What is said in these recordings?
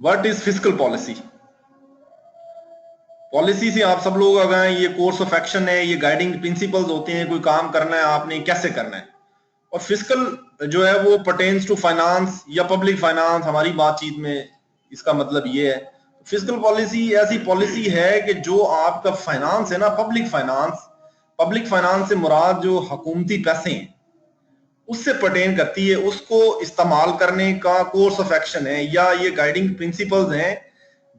What is fiscal policy? Policy से आप सब लोग आ गए, ये कोर्स ऑफ एक्शन है, ये गाइडिंग प्रिंसिपल्स होते हैं, कोई काम करना है आपने कैसे करना है। और फिस्कल जो है वो पर्टेन्स टू फाइनेंस या पब्लिक फाइनेंस, हमारी बातचीत में इसका मतलब ये है। फिस्कल पॉलिसी ऐसी पॉलिसी है कि जो आपका फाइनेंस है ना, पब्लिक फाइनेंस से मुराद जो हुकूमती पैसे हैं उससे पर्टेन करती है, उसको इस्तेमाल करने का कोर्स ऑफ एक्शन है, या ये गाइडिंग प्रिंसिपल्स हैं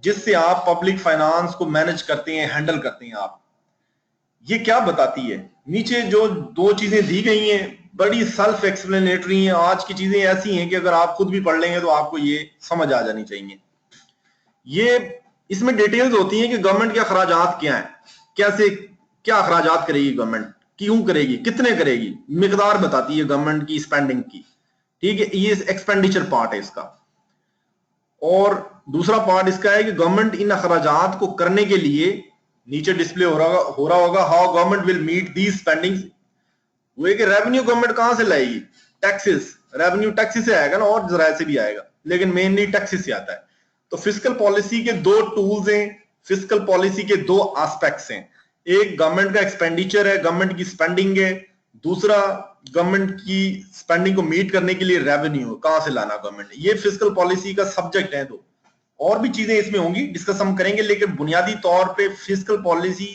जिससे आप पब्लिक फाइनेंस को मैनेज करते हैं, हैंडल करते हैं आप। ये क्या बताती है? नीचे जो दो चीजें दी गई हैं बड़ी सेल्फ एक्सप्लेनेटरी हैं। आज की चीजें ऐसी हैं कि अगर आप खुद भी पढ़ लेंगे तो आपको ये समझ आ जानी चाहिए। ये इसमें डिटेल्स होती हैं कि गवर्नमेंट के अखराजात क्या हैं, कैसे क्या अखराजात करेगी गवर्नमेंट, क्यों करेगी, कितने करेगी, मिकदार बताती है गवर्नमेंट की स्पेंडिंग की। ठीक है, ये एक्सपेंडिचर पार्ट है इसका। और दूसरा पार्ट इसका है कि गवर्नमेंट इन अखराजात को करने के लिए, नीचे डिस्प्ले हो रहा होगा, how government will meet these spendings. वो है कि रेवेन्यू गवर्नमेंट कहां से लाएगी? टैक्सेस, रेवेन्यू टैक्सेस से आएगा ना, और जराये से भी आएगा, लेकिन मेनली टैक्सेस से आता है। तो फिस्कल पॉलिसी के दो टूल्स हैं, फिस्कल पॉलिसी के दो एस्पेक्ट्स हैं। एक गवर्नमेंट का एक्सपेंडिचर है, गवर्नमेंट की स्पेंडिंग है। दूसरा गवर्नमेंट की स्पेंडिंग को मीट करने के लिए रेवेन्यू कहां से लाना गवर्नमेंट ने। ये फिस्कल पॉलिसी का सब्जेक्ट है। तो और भी चीजें इसमें होंगी, डिस्कस हम करेंगे, लेकिन बुनियादी तौर पे फिस्कल पॉलिसी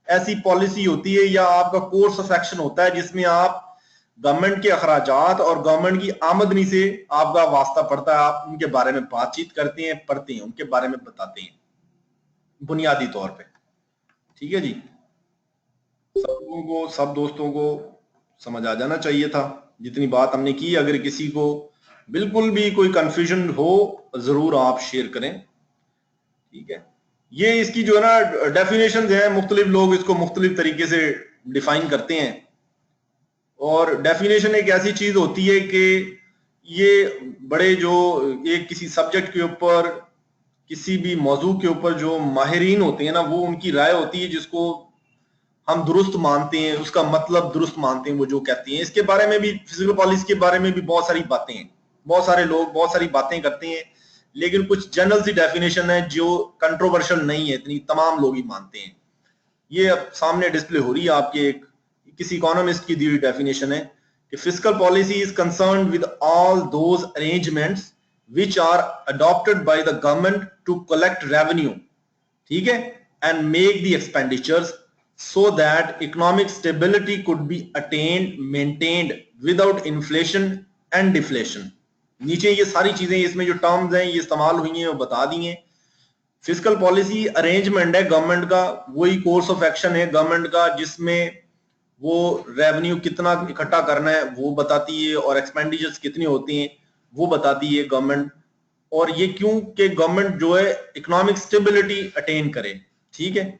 ऐसी पॉलिसी होती है या आपका कोर्स ऑफ एक्शन होता है जिसमें आप गवर्नमेंट के अखराजात और गवर्नमेंट की आमदनी से आपका वास्ता पड़ता है। आप उनके बारे में बातचीत करते हैं, पढ़ते हैं, उनके बारे में बताते हैं बुनियादी तौर पे। ठीक है जी, सब लोगों को, सब दोस्तों को समझ आ जाना चाहिए था जितनी बात हमने की। अगर किसी को बिल्कुल भी कोई कंफ्यूजन हो जरूर आप शेयर करें। ठीक है, ये इसकी जो है ना डेफिनेशन है, मुख्तलिफ लोग इसको मुख्तलिफ तरीके से डिफाइन करते हैं। और डेफिनेशन एक ऐसी चीज होती है कि ये बड़े जो एक किसी सब्जेक्ट के ऊपर, किसी भी मौजू के ऊपर जो माहिरीन होते हैं ना, वो उनकी राय होती है जिसको हम दुरुस्त मानते हैं, उसका मतलब दुरुस्त मानते हैं वो जो कहते हैं। इसके बारे में भी, फिजिकल पॉलिसी के बारे में भी बहुत सारी बातें हैं, बहुत सारे लोग बहुत सारी बातें करते हैं, लेकिन कुछ जनरल सी डेफिनेशन है जो कंट्रोवर्शियल नहीं है, इतनी तमाम लोग ही मानते हैं। ये अब सामने डिस्प्ले हो रही है आपके, एक किसी इकोनॉमिस्ट की दी हुई डेफिनेशन है कि fiscal policy is concerned with all those arrangements which are adopted by the government to collect revenue, ठीक है, and make the expenditures so that economic stability could be attained, maintained without inflation and deflation। नीचे ये सारी चीजें, इसमें जो terms हैं ये इस्तेमाल हुई हैं वो बता दी हैं। फिस्कल पॉलिसी अरेंजमेंट है गवर्नमेंट का, वही कोर्स ऑफ एक्शन है गवर्नमेंट का जिसमें वो रेवेन्यू कितना इकट्ठा करना है वो बताती है, और एक्सपेंडिचर्स कितने होते हैं वो बताती है गवर्नमेंट। और ये क्यों कि गवर्नमेंट जो है इकोनॉमिक स्टेबिलिटी अटेन करे। ठीक है,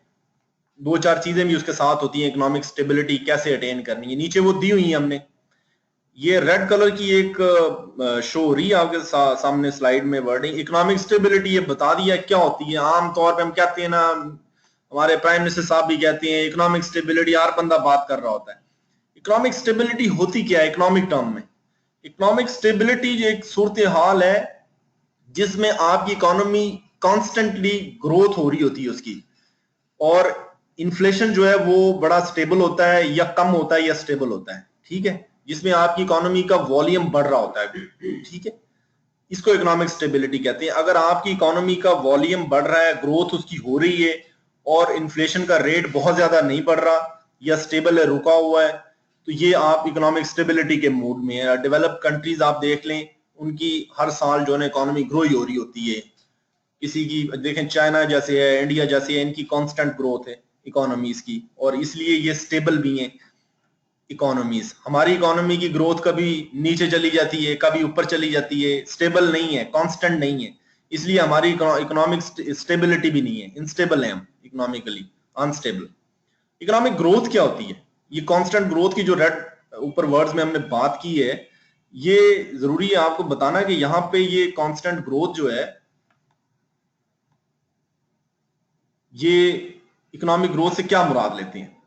दो चार चीजें भी उसके साथ होती हैं, इकोनॉमिक स्टेबिलिटी कैसे अटेन करनी है, नीचे वो दी हुई है हमने। ये रेड कलर की एक शो हो रही है आपके सामने स्लाइड में वर्डिंग, इकोनॉमिक स्टेबिलिटी, ये बता दिया क्या होती है। आमतौर पे हम कहते हैं ना, हमारे प्राइम मिनिस्टर साहब भी कहते हैं इकोनॉमिक स्टेबिलिटी, हर बंदा बात कर रहा होता है। इकोनॉमिक स्टेबिलिटी होती क्या है इकोनॉमिक टर्म में? इकोनॉमिक स्टेबिलिटी एक सूरत हाल है जिसमें आपकी इकोनॉमी कॉन्स्टेंटली ग्रोथ हो रही होती है उसकी, और इन्फ्लेशन जो है वो बड़ा स्टेबल होता है या कम होता है या स्टेबल होता है। ठीक है, जिसमें आपकी इकोनॉमी का वॉल्यूम बढ़ रहा होता है। ठीक है, इसको इकोनॉमिक स्टेबिलिटी कहते हैं। अगर आपकी इकोनॉमी का वॉल्यूम बढ़ रहा है, ग्रोथ उसकी हो रही है, और इन्फ्लेशन का रेट बहुत ज्यादा नहीं बढ़ रहा या स्टेबल है, रुका हुआ है, तो ये आप इकोनॉमिक स्टेबिलिटी के मूड में है। डेवलप कंट्रीज आप देख लें, उनकी हर साल जो है इकोनॉमी ग्रो ही हो रही होती है। किसी की देखें, चाइना जैसे है, इंडिया जैसे है, इनकी कांस्टेंट ग्रोथ है इकोनॉमीज की, और इसलिए ये स्टेबल भी हैं इकोनॉमीज। हमारी इकोनॉमी की ग्रोथ कभी नीचे चली जाती है, कभी ऊपर चली जाती है, स्टेबल नहीं है, कांस्टेंट नहीं है, इसलिए हमारी इकोनॉमिक स्टेबिलिटी भी नहीं है, इनस्टेबल है हम, इकोनॉमिकली अनस्टेबल। इकोनॉमिक ग्रोथ क्या होती है? ये कांस्टेंट ग्रोथ की जो रेड ऊपर वर्ड्स में हमने बात की है, ये जरूरी है आपको बताना कि यहाँ पे ये कांस्टेंट ग्रोथ जो है, ये इकोनॉमिक ग्रोथ से क्या मुराद लेते हैं।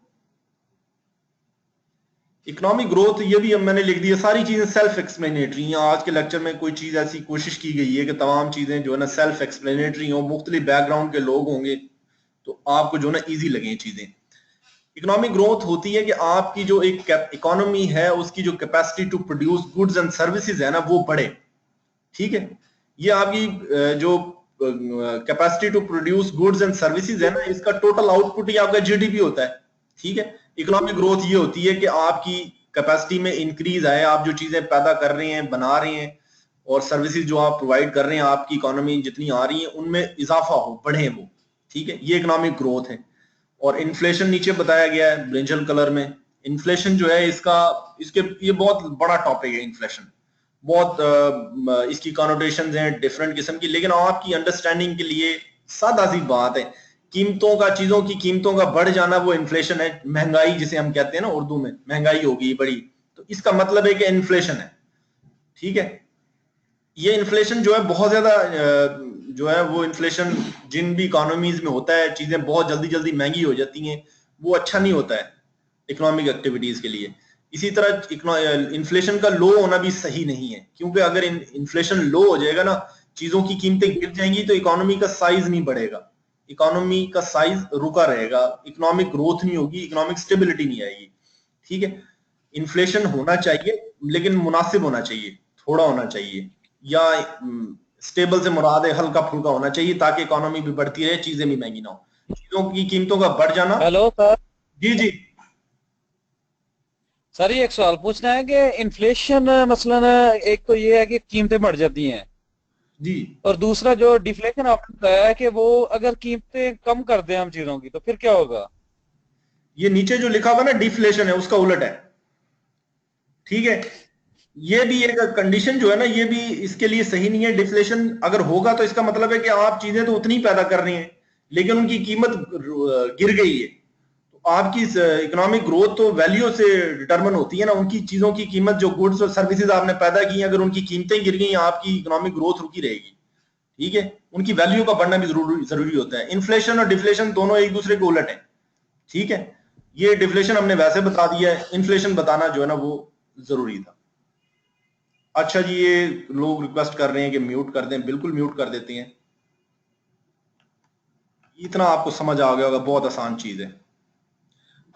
इकोनॉमिक ग्रोथ ये भी मैंने लिख दिया, सारी चीजें सेल्फ एक्सप्लेनेटरी हैं। आज के लेक्चर में कोई चीज ऐसी कोशिश की गई है कि तमाम चीजें जो है ना सेल्फ एक्सप्लेनेटरी हो, मुख्तलिफ बैकग्राउंड के लोग होंगे तो आपको जो है ना ईजी लगे चीजें। इकोनॉमिक ग्रोथ होती है कि आपकी जो एक इकोनॉमी है उसकी जो capacity to produce goods and services है ना वो बढ़े। ठीक है, ये आपकी जो capacity to produce goods and services है ना, इसका टोटल आउटपुट ही आपका जीडीपी होता है। ठीक है, इकोनॉमिक ग्रोथ ये होती है कि आपकी कैपेसिटी में इंक्रीज आए, आप जो चीजें पैदा कर रहे हैं, बना रहे हैं, और सर्विसेज जो आप प्रोवाइड कर रहे हैं, आपकी इकोनॉमी जितनी आ रही है उनमें इजाफा हो, बढ़े वो। ठीक है, ये इकोनॉमिक ग्रोथ है। और इन्फ्लेशन नीचे बताया गया है ब्रिंजल कलर में। इन्फ्लेशन जो है इसके ये बहुत बड़ा टॉपिक है इन्फ्लेशन, बहुत इसकी कॉनोटेशंस हैं डिफरेंट किस्म की, लेकिन आपकी अंडरस्टैंडिंग के लिए सादा सी बात है, कीमतों का, चीजों की कीमतों का बढ़ जाना वो इन्फ्लेशन है। महंगाई जिसे हम कहते हैं ना उर्दू में, महंगाई होगी बड़ी, तो इसका मतलब है कि इन्फ्लेशन है। ठीक है, ये इन्फ्लेशन जो है बहुत ज्यादा जो है वो इन्फ्लेशन जिन भी इकोनॉमीज में होता है, चीजें बहुत जल्दी जल्दी महंगी हो जाती हैं, वो अच्छा नहीं होता है इकोनॉमिक एक्टिविटीज के लिए। इसी तरह इन्फ्लेशन का लो होना भी सही नहीं है, क्योंकि अगर इन्फ्लेशन लो हो जाएगा ना, चीजों की कीमतें गिर जाएंगी तो इकोनॉमी का साइज नहीं बढ़ेगा, इकोनॉमी का साइज रुका रहेगा, इकोनॉमिक ग्रोथ नहीं होगी, इकोनॉमिक स्टेबिलिटी नहीं आएगी। ठीक है, इन्फ्लेशन होना चाहिए लेकिन मुनासिब होना चाहिए, थोड़ा होना चाहिए, या स्टेबल से मुराद है हल्का फुल्का होना चाहिए, ताकि इकोनॉमी भी बढ़ती रहे, चीजें भी महंगी ना हो। चीजों की कीमतों का बढ़ जाना। Hello sir. जी जी। सर ये एक सवाल पूछना है कि इन्फ्लेशन मसलन एक तो ये है कि कीमतें बढ़ जाती हैं, जी, और दूसरा जो डिफ्लेशन आपने बताया है कि वो अगर कीमतें कम कर दें हम चीजों की तो फिर क्या होगा? ये नीचे जो लिखा हुआ ना डिफ्लेशन है, उसका उलट है। ठीक है, ये भी एक कंडीशन जो है ना, ये भी इसके लिए सही नहीं है। डिफ्लेशन अगर होगा तो इसका मतलब है कि आप चीजें तो उतनी पैदा कर रही हैं लेकिन उनकी कीमत गिर गई है। तो आपकी इकोनॉमिक ग्रोथ तो वैल्यू से डिटरमिन होती है ना, उनकी चीजों की कीमत, जो गुड्स और सर्विसेज आपने पैदा की, अगर उनकी कीमतें गिर गई, आपकी इकोनॉमिक ग्रोथ रुकी रहेगी। ठीक है, उनकी वैल्यू का बढ़ना भी जरूरी होता है। इन्फ्लेशन और डिफ्लेशन दोनों एक दूसरे के उलट है। ठीक है, ये डिफ्लेशन हमने वैसे बता दिया है, इन्फ्लेशन बताना जो है ना वो जरूरी था। अच्छा जी, ये लोग रिक्वेस्ट कर रहे हैं कि म्यूट कर दें, बिल्कुल म्यूट कर देते हैं। इतना आपको समझ आ गया होगा, बहुत आसान चीज है।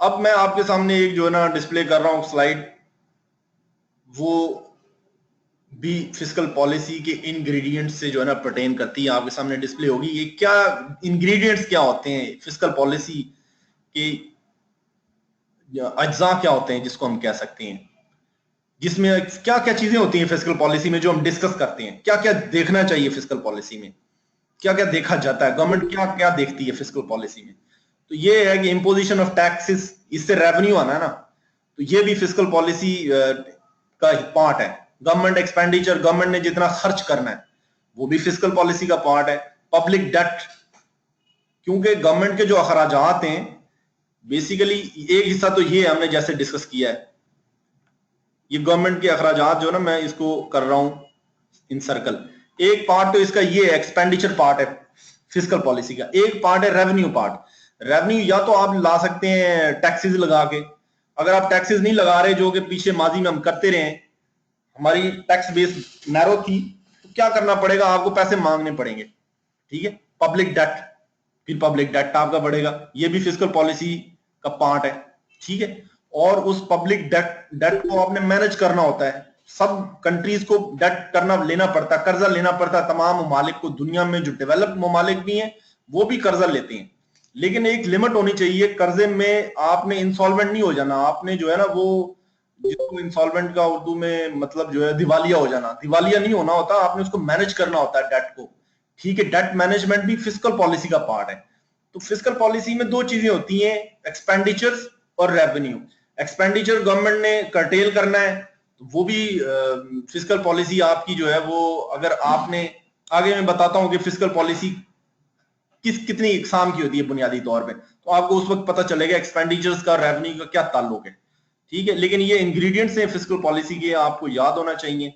अब मैं आपके सामने एक जो है ना डिस्प्ले कर रहा हूं स्लाइड, वो भी फिस्कल पॉलिसी के इंग्रेडिएंट्स से जो है ना पर्टेन करती है, आपके सामने डिस्प्ले होगी। ये क्या इंग्रेडिएंट्स क्या होते हैं फिस्कल पॉलिसी के, अज्जा क्या होते हैं जिसको हम कह सकते हैं, जिसमें क्या क्या चीजें होती हैं फिस्कल पॉलिसी में जो हम डिस्कस करते हैं, क्या क्या देखना चाहिए फिस्कल पॉलिसी में, क्या क्या देखा जाता है, गवर्नमेंट क्या क्या देखती है फिस्कल पॉलिसी में। तो ये है कि इम्पोजिशन ऑफ टैक्सेस, इससे रेवेन्यू आना है ना, तो ये भी फिस्कल पॉलिसी का पार्ट है। गवर्नमेंट एक्सपेंडिचर, गवर्नमेंट ने जितना खर्च करना है वो भी फिस्कल पॉलिसी का पार्ट है। पब्लिक डेट, क्योंकि गवर्नमेंट के जो अखराजात हैं, बेसिकली एक हिस्सा तो ये हमने जैसे डिस्कस किया है, ये गवर्नमेंट के अखराजात जो ना, मैं इसको कर रहा हूं इन सर्कल। एक पार्ट तो इसका ये एक्सपेंडिचर पार्ट है फिस्कल पॉलिसी का, एक पार्ट है रेवेन्यू पार्ट। रेवेन्यू या तो आप ला सकते हैं टैक्सेस लगा के, अगर आप टैक्सेस नहीं लगा रहे, जो कि पीछे माजी में हम करते रहे, हमारी टैक्स बेस नैरो थी, तो क्या करना पड़ेगा, आपको पैसे मांगने पड़ेंगे। ठीक है, पब्लिक डेट, फिर पब्लिक डेट आपका बढ़ेगा, ये भी फिस्कल पॉलिसी का पार्ट है। ठीक है, और उस पब्लिक डेट डेट को आपने मैनेज करना होता है। सब कंट्रीज को डेट करना, लेना पड़ता है, कर्जा लेना पड़ता है। तमाम ममालिक को, दुनिया में जो डेवलप्ड ममालिक भी हैं वो भी कर्जा लेते हैं, लेकिन एक लिमिट होनी चाहिए कर्जे में। आपने इंसॉल्वेंट नहीं हो जाना, आपने जो है ना वो, जिसको इंसॉल्वेंट का उर्दू में मतलब जो है दिवालिया हो जाना, दिवालिया नहीं होना होता, आपने उसको मैनेज करना होता है डेट को। ठीक है, डेट मैनेजमेंट भी फिस्कल पॉलिसी का पार्ट है। तो फिस्कल पॉलिसी में दो चीजें होती हैं, एक्सपेंडिचर्स और रेवेन्यू। एक्सपेंडिचर गवर्नमेंट ने कर्टेल करना है, तो वो भी फिस्कल पॉलिसी आपकी जो है वो, अगर आपने, आगे मैं बताता हूं कि फिस्कल पॉलिसी कितनी इकसाम की होती है बुनियादी तौर पे, तो आपको उस वक्त पता चलेगा एक्सपेंडिचर्स का रेवेन्यू का क्या ताल्लुक है। ठीक है, लेकिन ये इंग्रेडिएंट्स हैं फिस्कल पॉलिसी के, आपको याद होना चाहिए,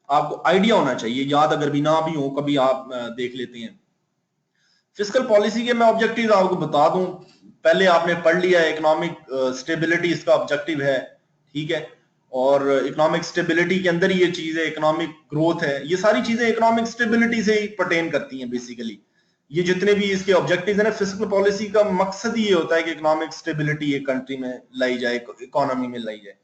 आपको आइडिया होना चाहिए, याद अगर भी ना भी हो कभी आप देख लेते हैं। फिस्कल पॉलिसी के मैं ऑब्जेक्टिव आपको बता दूं, पहले आपने पढ़ लिया, इकोनॉमिक स्टेबिलिटी इसका ऑब्जेक्टिव है। ठीक है, और इकोनॉमिक स्टेबिलिटी के अंदर ये चीज है, इकोनॉमिक ग्रोथ है, ये सारी चीजें इकोनॉमिक स्टेबिलिटी से ही पर्टेन करती हैं बेसिकली। ये जितने भी इसके ऑब्जेक्टिव्स है ना, फिस्कल पॉलिसी का मकसद ही ये होता है कि इकोनॉमिक स्टेबिलिटी एक कंट्री में लाई जाए, इकोनॉमी में लाई जाए।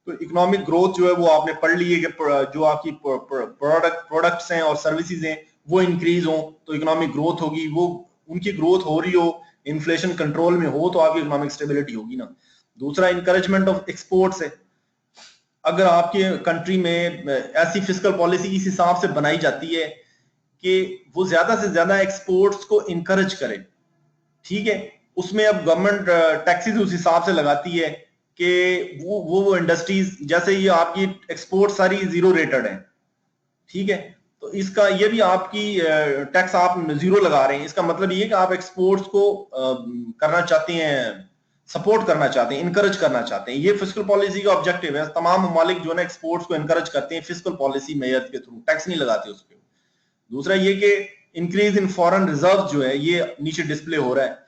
तो इकोनॉमिक ग्रोथ जो है वो आपने पढ़ ली है कि जो आपकी प्रोडक्ट्स हैं और सर्विसेज हैं वो इंक्रीज हो तो इकोनॉमिक ग्रोथ होगी, वो उनकी ग्रोथ हो रही हो, इन्फ्लेशन कंट्रोल में हो तो आपकी इकोनॉमिक स्टेबिलिटी होगी ना। दूसरा इंकरेजमेंट ऑफ एक्सपोर्ट्स है। अगर आपके कंट्री में ऐसी फिस्कल पॉलिसी इस हिसाब से बनाई जाती है कि वो ज्यादा से ज्यादा एक्सपोर्ट्स को इनकरेज करे, ठीक है, उसमें अब गवर्नमेंट टैक्सेस उस हिसाब से लगाती है कि वो इंडस्ट्रीज, जैसे ये आपकी एक्सपोर्ट सारी जीरो रेटेड है, ठीक है, तो इसका ये भी आपकी टैक्स आप जीरो लगा रहे हैं, इसका मतलब ये कि आप एक्सपोर्ट्स को करना चाहते हैं, सपोर्ट करना चाहते हैं, इनकरेज करना चाहते हैं। ये फिस्कल पॉलिसी का ऑब्जेक्टिव है। तमाम ममालिक जो है ना एक्सपोर्ट्स को इनकरेज करते हैं फिस्कल पॉलिसी मेजर्स के थ्रू, टैक्स नहीं लगाते उस पर। दूसरा ये कि इंक्रीज इन फॉरेन रिजर्व जो है ये नीचे डिस्प्ले हो रहा है,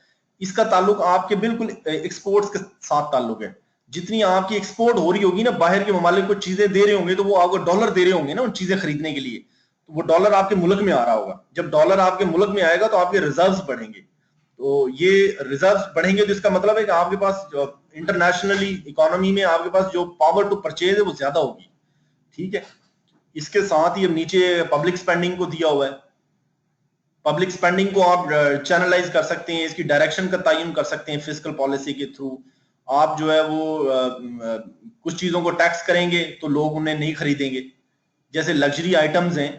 इसका ताल्लुक आपके बिल्कुल एक्सपोर्ट्स के साथ ताल्लुक है। जितनी आपकी एक्सपोर्ट हो रही होगी ना, बाहर के ममालिक को चीजें दे रहे होंगे तो वो आपको डॉलर दे रहे होंगे ना उन चीजें खरीदने के लिए, तो वो डॉलर आपके मुल्क में आ रहा होगा। जब डॉलर आपके मुल्क में आएगा तो आपके रिजर्व्स बढ़ेंगे, तो ये रिजर्व्स बढ़ेंगे तो इसका मतलब है कि आपके पास इंटरनेशनली इकोनॉमी में आपके पास जो पावर टू परचेज है वो ज्यादा होगी, ठीक है। इसके साथ ही अब नीचे पब्लिक स्पेंडिंग को दिया हुआ है। पब्लिक स्पेंडिंग को आप चैनलाइज कर सकते हैं, इसकी डायरेक्शन का तयन कर सकते हैं फिस्कल पॉलिसी के थ्रू। आप जो है वो कुछ चीजों को टैक्स करेंगे तो लोग उन्हें नहीं खरीदेंगे, जैसे लग्जरी आइटम्स हैं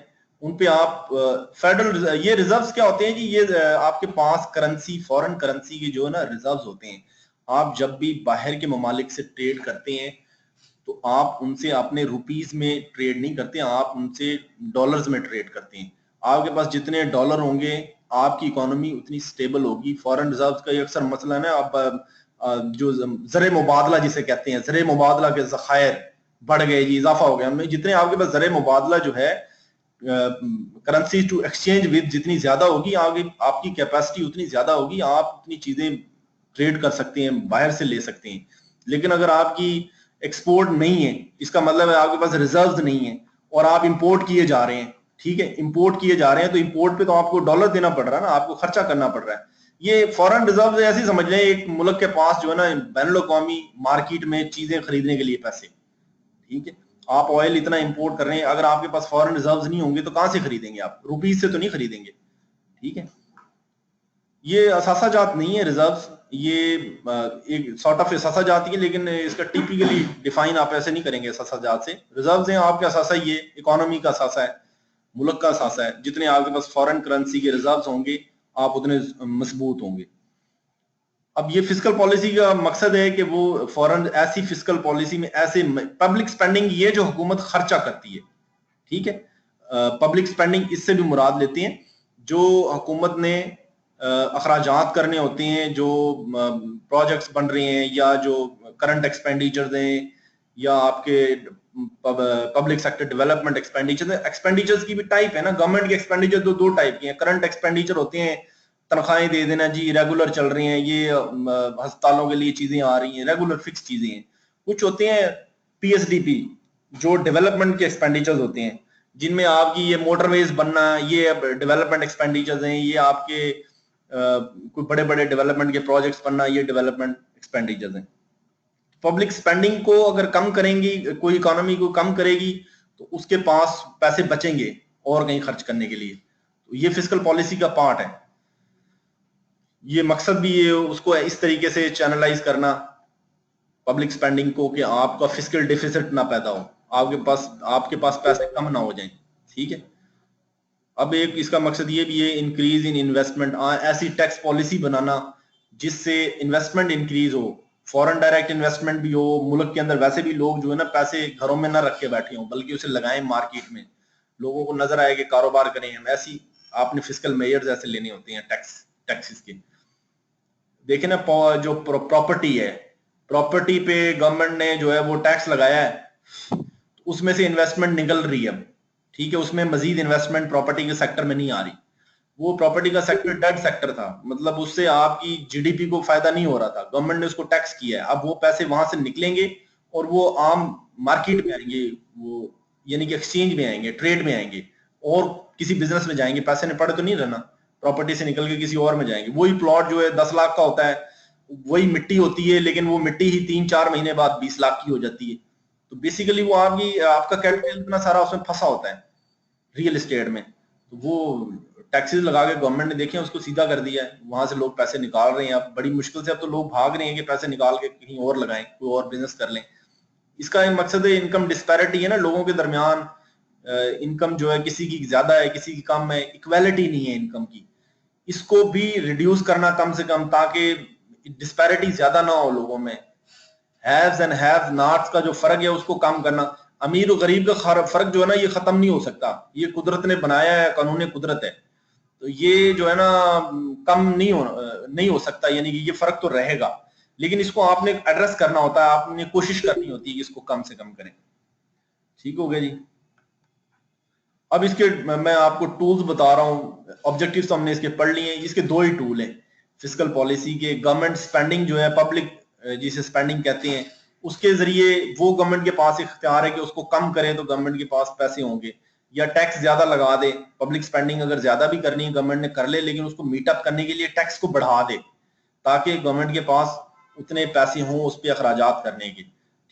उन पे आप फेडरल, ये रिजर्व्स क्या होते हैं कि ये आपके पास करेंसी, फॉरेन करेंसी के जो है ना रिजर्व्स होते हैं। आप जब भी बाहर के ममालिक से ट्रेड करते हैं तो आप उनसे अपने रुपीस में ट्रेड नहीं करते, आप उनसे डॉलर्स में ट्रेड करते हैं। आपके पास जितने डॉलर होंगे आपकी इकोनॉमी उतनी स्टेबल होगी। फॉरेन रिजर्व्स का ये अक्सर मसला है ना, आप जो ज़रे मुबादला जिसे कहते हैं, ज़रे मुबादला के ज़खायर बढ़ गए जी, इजाफा हो गया, जितने आपके पास ज़रे मुबादला जो है करेंसी टू एक्सचेंज विद जितनी ज्यादा होगी, आपकी कैपेसिटी उतनी ज्यादा होगी, आप उतनी चीजें ट्रेड कर सकते हैं, बाहर से ले सकते हैं। लेकिन अगर आपकी एक्सपोर्ट नहीं है, इसका मतलब है आपके पास रिजर्व्स नहीं है और आप इंपोर्ट किए जा रहे हैं, ठीक है, इंपोर्ट किए जा रहे हैं तो इंपोर्ट पे तो आपको डॉलर देना पड़ रहा है ना, आपको खर्चा करना पड़ रहा है। ये फॉरेन रिजर्व ऐसे ही समझ लें, एक मुल्क के पास जो है ना बैनुल-अक़वामी मार्केट में चीजें खरीदने के लिए पैसे, ठीक है। आप ऑयल इतना इंपोर्ट कर रहे हैं, अगर आपके पास फॉरेन रिजर्व्स नहीं होंगे तो कहां से खरीदेंगे आप, रुपीस से तो नहीं खरीदेंगे, ठीक है। ये असासा जात नहीं है रिजर्व्स, ये एक सॉर्ट ऑफ असासा जात ही है, लेकिन इसका टिपिकली डिफाइन आप ऐसे नहीं करेंगे असासा जात से। रिजर्व्स हैं आपके असासा, ये इकोनॉमी का असासा है, मुल्क का असासा है। जितने आपके पास फॉरेन करेंसी के रिजर्व्स होंगे आप उतने मजबूत होंगे। अब ये फिस्कल पॉलिसी का मकसद है कि वो फॉरेन ऐसी फिस्कल पॉलिसी में ऐसे पब्लिक स्पेंडिंग, ये जो हुकूमत खर्चा करती है, ठीक है, पब्लिक स्पेंडिंग इससे भी मुराद लेते हैं जो हुकूमत ने अखराजात करने होते हैं, जो प्रोजेक्ट्स बन रहे हैं या जो करंट एक्सपेंडिचर्स हैं या आपके पब्लिक सेक्टर डेवलपमेंट एक्सपेंडिचर्स की भी टाइप है ना। गवर्नमेंट के एक्सपेंडिचर दो टाइप के हैं। करंट एक्सपेंडिचर होते हैं, तनख्वाहें दे देना जी, रेगुलर चल रही हैं, ये अस्पतालों के लिए चीजें आ रही हैं, रेगुलर फिक्स चीजें हैं। कुछ होते हैं पीएसडीपी जो डेवलपमेंट के एक्सपेंडिचर्स होते हैं, जिनमें आपकी ये मोटरवेज बनना, ये डेवलपमेंट एक्सपेंडिचर्स हैं, ये आपके कोई बड़े बड़े डेवलपमेंट के प्रोजेक्ट्स बनना, ये डेवलपमेंट एक्सपेंडिचर्स हैं। पब्लिक स्पेंडिंग को अगर कम करेंगी, कोई इकोनॉमी को कम करेगी तो उसके पास पैसे बचेंगे और कहीं खर्च करने के लिए, तो ये फिस्कल पॉलिसी का पार्ट है। ये मकसद भी ये उसको इस तरीके से चैनलाइज करना पब्लिक स्पेंडिंग को कि आपका फिस्कल डेफिसिट ना पैदा हो, आपके पास पैसे कम ना हो जाएं, ठीक है। अब एक इसका मकसद ये भी है इंक्रीज इन इन्वेस्टमेंट, ऐसी टैक्स पॉलिसी बनाना जिससे इन्वेस्टमेंट इंक्रीज हो, फॉरेन डायरेक्ट इन्वेस्टमेंट भी हो, मुल्क के अंदर वैसे भी लोग जो है ना पैसे घरों में ना रख के बैठे हों बल्कि उसे लगाएं मार्केट में, लोगों को नजर आए कि कारोबार करें हम। ऐसी आपने फिस्कल मेजर्स ऐसे लेने होते हैं टैक्सेस के। देखें ना, जो प्रॉपर्टी है, प्रॉपर्टी पे गवर्नमेंट ने जो है वो टैक्स लगाया है, उसमें से इन्वेस्टमेंट निकल रही है, ठीक है, उसमें मजीद इन्वेस्टमेंट प्रॉपर्टी के सेक्टर में नहीं आ रही। वो प्रॉपर्टी का सेक्टर डेड सेक्टर था, मतलब उससे आपकी जीडीपी को फायदा नहीं हो रहा था, गवर्नमेंट ने उसको टैक्स किया है। अब वो पैसे वहां से निकलेंगे और वो आम मार्केट में आएंगे, वो यानी कि एक्सचेंज में आएंगे, ट्रेड में आएंगे और किसी बिजनेस में जाएंगे। पैसे ने पड़े तो नहीं रहना, प्रॉपर्टी से निकल के किसी और में जाएंगे। वही प्लॉट जो है 10 लाख का होता है, वही मिट्टी होती है, लेकिन वो मिट्टी ही 3-4 महीने बाद 20 लाख की हो जाती है। तो बेसिकली वो आपका कैपिटल इतना सारा उसमें फंसा होता है रियल एस्टेट में। तो वो टैक्सेस लगा के गवर्नमेंट ने देखे उसको सीधा कर दिया है, वहां से लोग पैसे निकाल रहे हैं। अब बड़ी मुश्किल से अब तो लोग भाग रहे हैं कि पैसे निकाल के कहीं और लगाएं, कोई और बिजनेस कर लें। इसका एक मकसद है इनकम डिस्पैरिटी है ना लोगों के दरमियान। इनकम जो है किसी की ज्यादा है किसी की कम है, इक्वालिटी नहीं है इनकम की। इसको भी रिड्यूस करना कम से कम, ताकि डिस्पैरिटी ज्यादा ना हो लोगों में। हैव्स एंड हैव नॉट्स का जो फर्क है उसको कम करना। अमीर और गरीब का फर्क जो है ना ये खत्म नहीं हो सकता, ये कुदरत ने बनाया है, कानून कुदरत है। तो ये जो है ना कम नहीं हो सकता, यानी कि ये फर्क तो रहेगा, लेकिन इसको आपने एड्रेस करना होता है, आपने कोशिश करनी होती है कि इसको कम से कम करें। ठीक हो गया जी। अब इसके मैं आपको टूल्स बता रहा हूँ। ऑब्जेक्टिव्स तो हमने इसके पढ़ लिए हैं। इसके दो ही टूल हैं फिस्कल पॉलिसी के। गवर्नमेंट स्पेंडिंग जो है, पब्लिक जिसे स्पेंडिंग कहते हैं, उसके जरिए वो गवर्नमेंट के पास इख्तियार है कि उसको कम करें तो गवर्नमेंट के पास पैसे होंगे, या टैक्स ज्यादा लगा दे। पब्लिक स्पेंडिंग अगर ज्यादा भी करनी है गवर्नमेंट ने कर ले, लेकिन उसको मीटअप करने के लिए टैक्स को बढ़ा दे, ताकि गवर्नमेंट के पास उतने पैसे हों उस पर अखराजात करने के।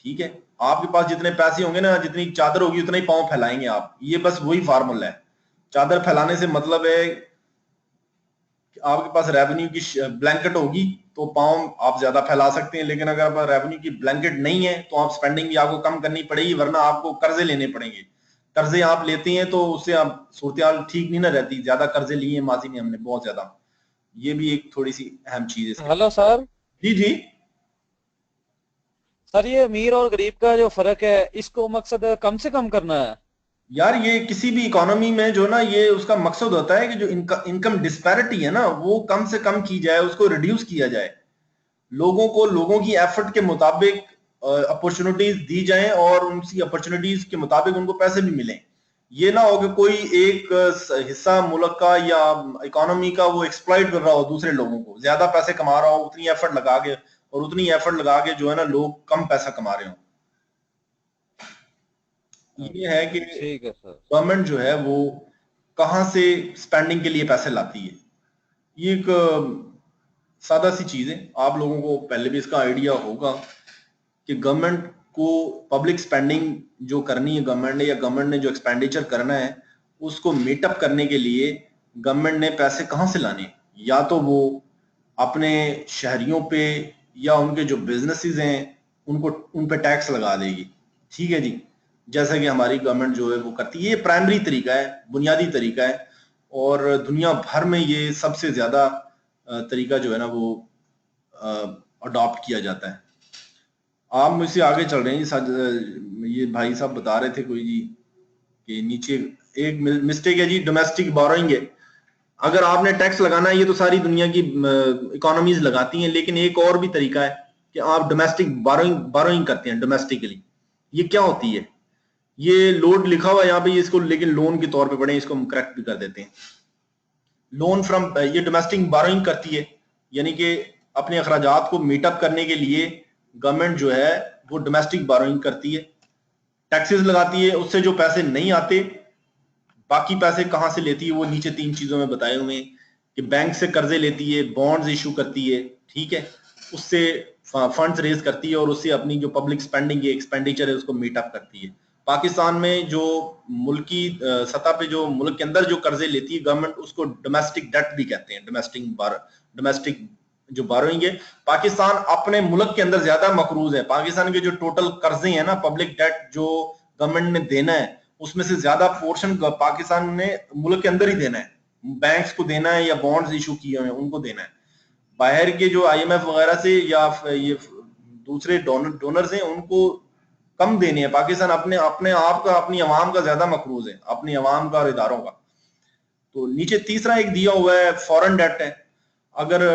ठीक है, आपके पास जितने पैसे होंगे ना, जितनी चादर होगी उतना ही पांव फैलाएंगे आप। ये बस वही फार्मूला है। चादर फैलाने से मतलब है कि आपके पास रेवेन्यू की ब्लैंकेट होगी तो पांव आप ज्यादा फैला सकते हैं, लेकिन अगर आपके रेवेन्यू की ब्लैंकेट नहीं है तो आप स्पेंडिंग भी आपको कम करनी पड़ेगी, वरना आपको कर्जे लेने पड़ेंगे। कर्जे आप लेते हैं तो उससे आप सूरत ठीक नहीं ना रहती। ज्यादा कर्जे लिए माजी में हमने बहुत ज्यादा। ये भी एक थोड़ी सी अहम चीज है इसके। Hello sir. जी जी। सर ये अमीर और गरीब का जो फर्क है इसको मकसद कम से कम करना है। यार ये किसी भी इकोनॉमी में जो ना, ये उसका मकसद होता है कि जो इनकम डिस्पैरिटी है ना वो कम से कम की जाए, उसको रिड्यूस किया जाए। लोगों को लोगों की एफर्ट के मुताबिक अपॉर्चुनिटीज दी जाएं और उनकी अपॉर्चुनिटीज के मुताबिक उनको पैसे भी मिलें। ये ना हो कि कोई एक हिस्सा मुल्क का या इकोनॉमी का वो एक्सप्लॉइट कर रहा हो दूसरे लोगों को, ज्यादा पैसे कमा रहा हो उतनी एफर्ट लगा के, और उतनी एफर्ट लगा के जो है ना लोग कम पैसा कमा रहे हो। ये है कि ठीक है सर। गवर्नमेंट जो है वो कहां से स्पेंडिंग के लिए पैसे लाती है। ये एक सादा सी चीज है, आप लोगों को पहले भी इसका आइडिया होगा कि गवर्नमेंट को पब्लिक स्पेंडिंग जो करनी है गवर्नमेंट ने, या गवर्नमेंट ने जो एक्सपेंडिचर करना है उसको मीटअप करने के लिए गवर्नमेंट ने पैसे कहां से लाने। या तो वो अपने शहरियों पे या उनके जो बिजनेसेस हैं उनको उन पे टैक्स लगा देगी। ठीक है जी, जैसा कि हमारी गवर्नमेंट जो है वो करती है। ये प्राइमरी तरीका है, बुनियादी तरीका है, और दुनिया भर में ये सबसे ज्यादा तरीका जो है ना वो अडॉप्ट किया जाता है। आप मुझसे आगे चल रहे हैं जी। ये भाई साहब बता रहे थे कोई जी कि नीचे एक मिस्टेक है जी, डोमेस्टिक बोरोइंग है। अगर आपने टैक्स लगाना है, ये तो सारी दुनिया की इकोनॉमीज लगाती हैं, लेकिन एक और भी तरीका है कि आप डोमेस्टिक बोरोइंग करते हैं डोमेस्टिकली। ये क्या होती है? ये लोड लिखा हुआ है यहाँ पे, इसको लेकिन लोन के तौर पे पढ़ें, इसको हम करेक्ट भी कर देते हैं। लोन फ्रॉम, ये डोमेस्टिक बोरोइंग करती है, यानी कि अपने अखराजात को मीटअप करने के लिए गवर्नमेंट जो है वो डोमेस्टिक बोरोइंग करती है, टैक्सेस लगाती है। उससे जो पैसे नहीं आते, बाकी पैसे कहां से लेती है वो नीचे 3 चीजों में बताए हुए हैं कि बैंक से कर्जे लेती है, बॉन्ड्स इशू करती है, ठीक है, उससे फंड्स रेज करती है, और उससे अपनी जो पब्लिक स्पेंडिंग है, एक्सपेंडिचर है, उसको मीटअप करती है। पाकिस्तान में जो मुल्की सतह पे जो मुल्क के अंदर जो कर्जे लेती है गवर्नमेंट, उसको डोमेस्टिक डेट भी कहते हैं। डोमेस्टिक जो बारोइंग है, पाकिस्तान अपने मुल्क के अंदर ज्यादा मकरूज है। पाकिस्तान के जो टोटल कर्जे हैं ना, पब्लिक डेट जो गवर्नमेंट ने देना है, उसमें से ज्यादा पोर्शन पाकिस्तान ने मुल्क के अंदर ही देना है। बैंक्स को देना है या बॉन्ड्स इशू किए हुए हैं उनको देना है। बाहर के जो आईएमएफ वगैरह से या ये दूसरे डोनर्स हैं उनको कम देने हैं। पाकिस्तान अपने अपने आप का, अपनी अवाम का ज्यादा मकरूज है, अपनी अवाम का और इदारों का। तो नीचे तीसरा एक दिया हुआ है, फॉरेन डेट है। अगर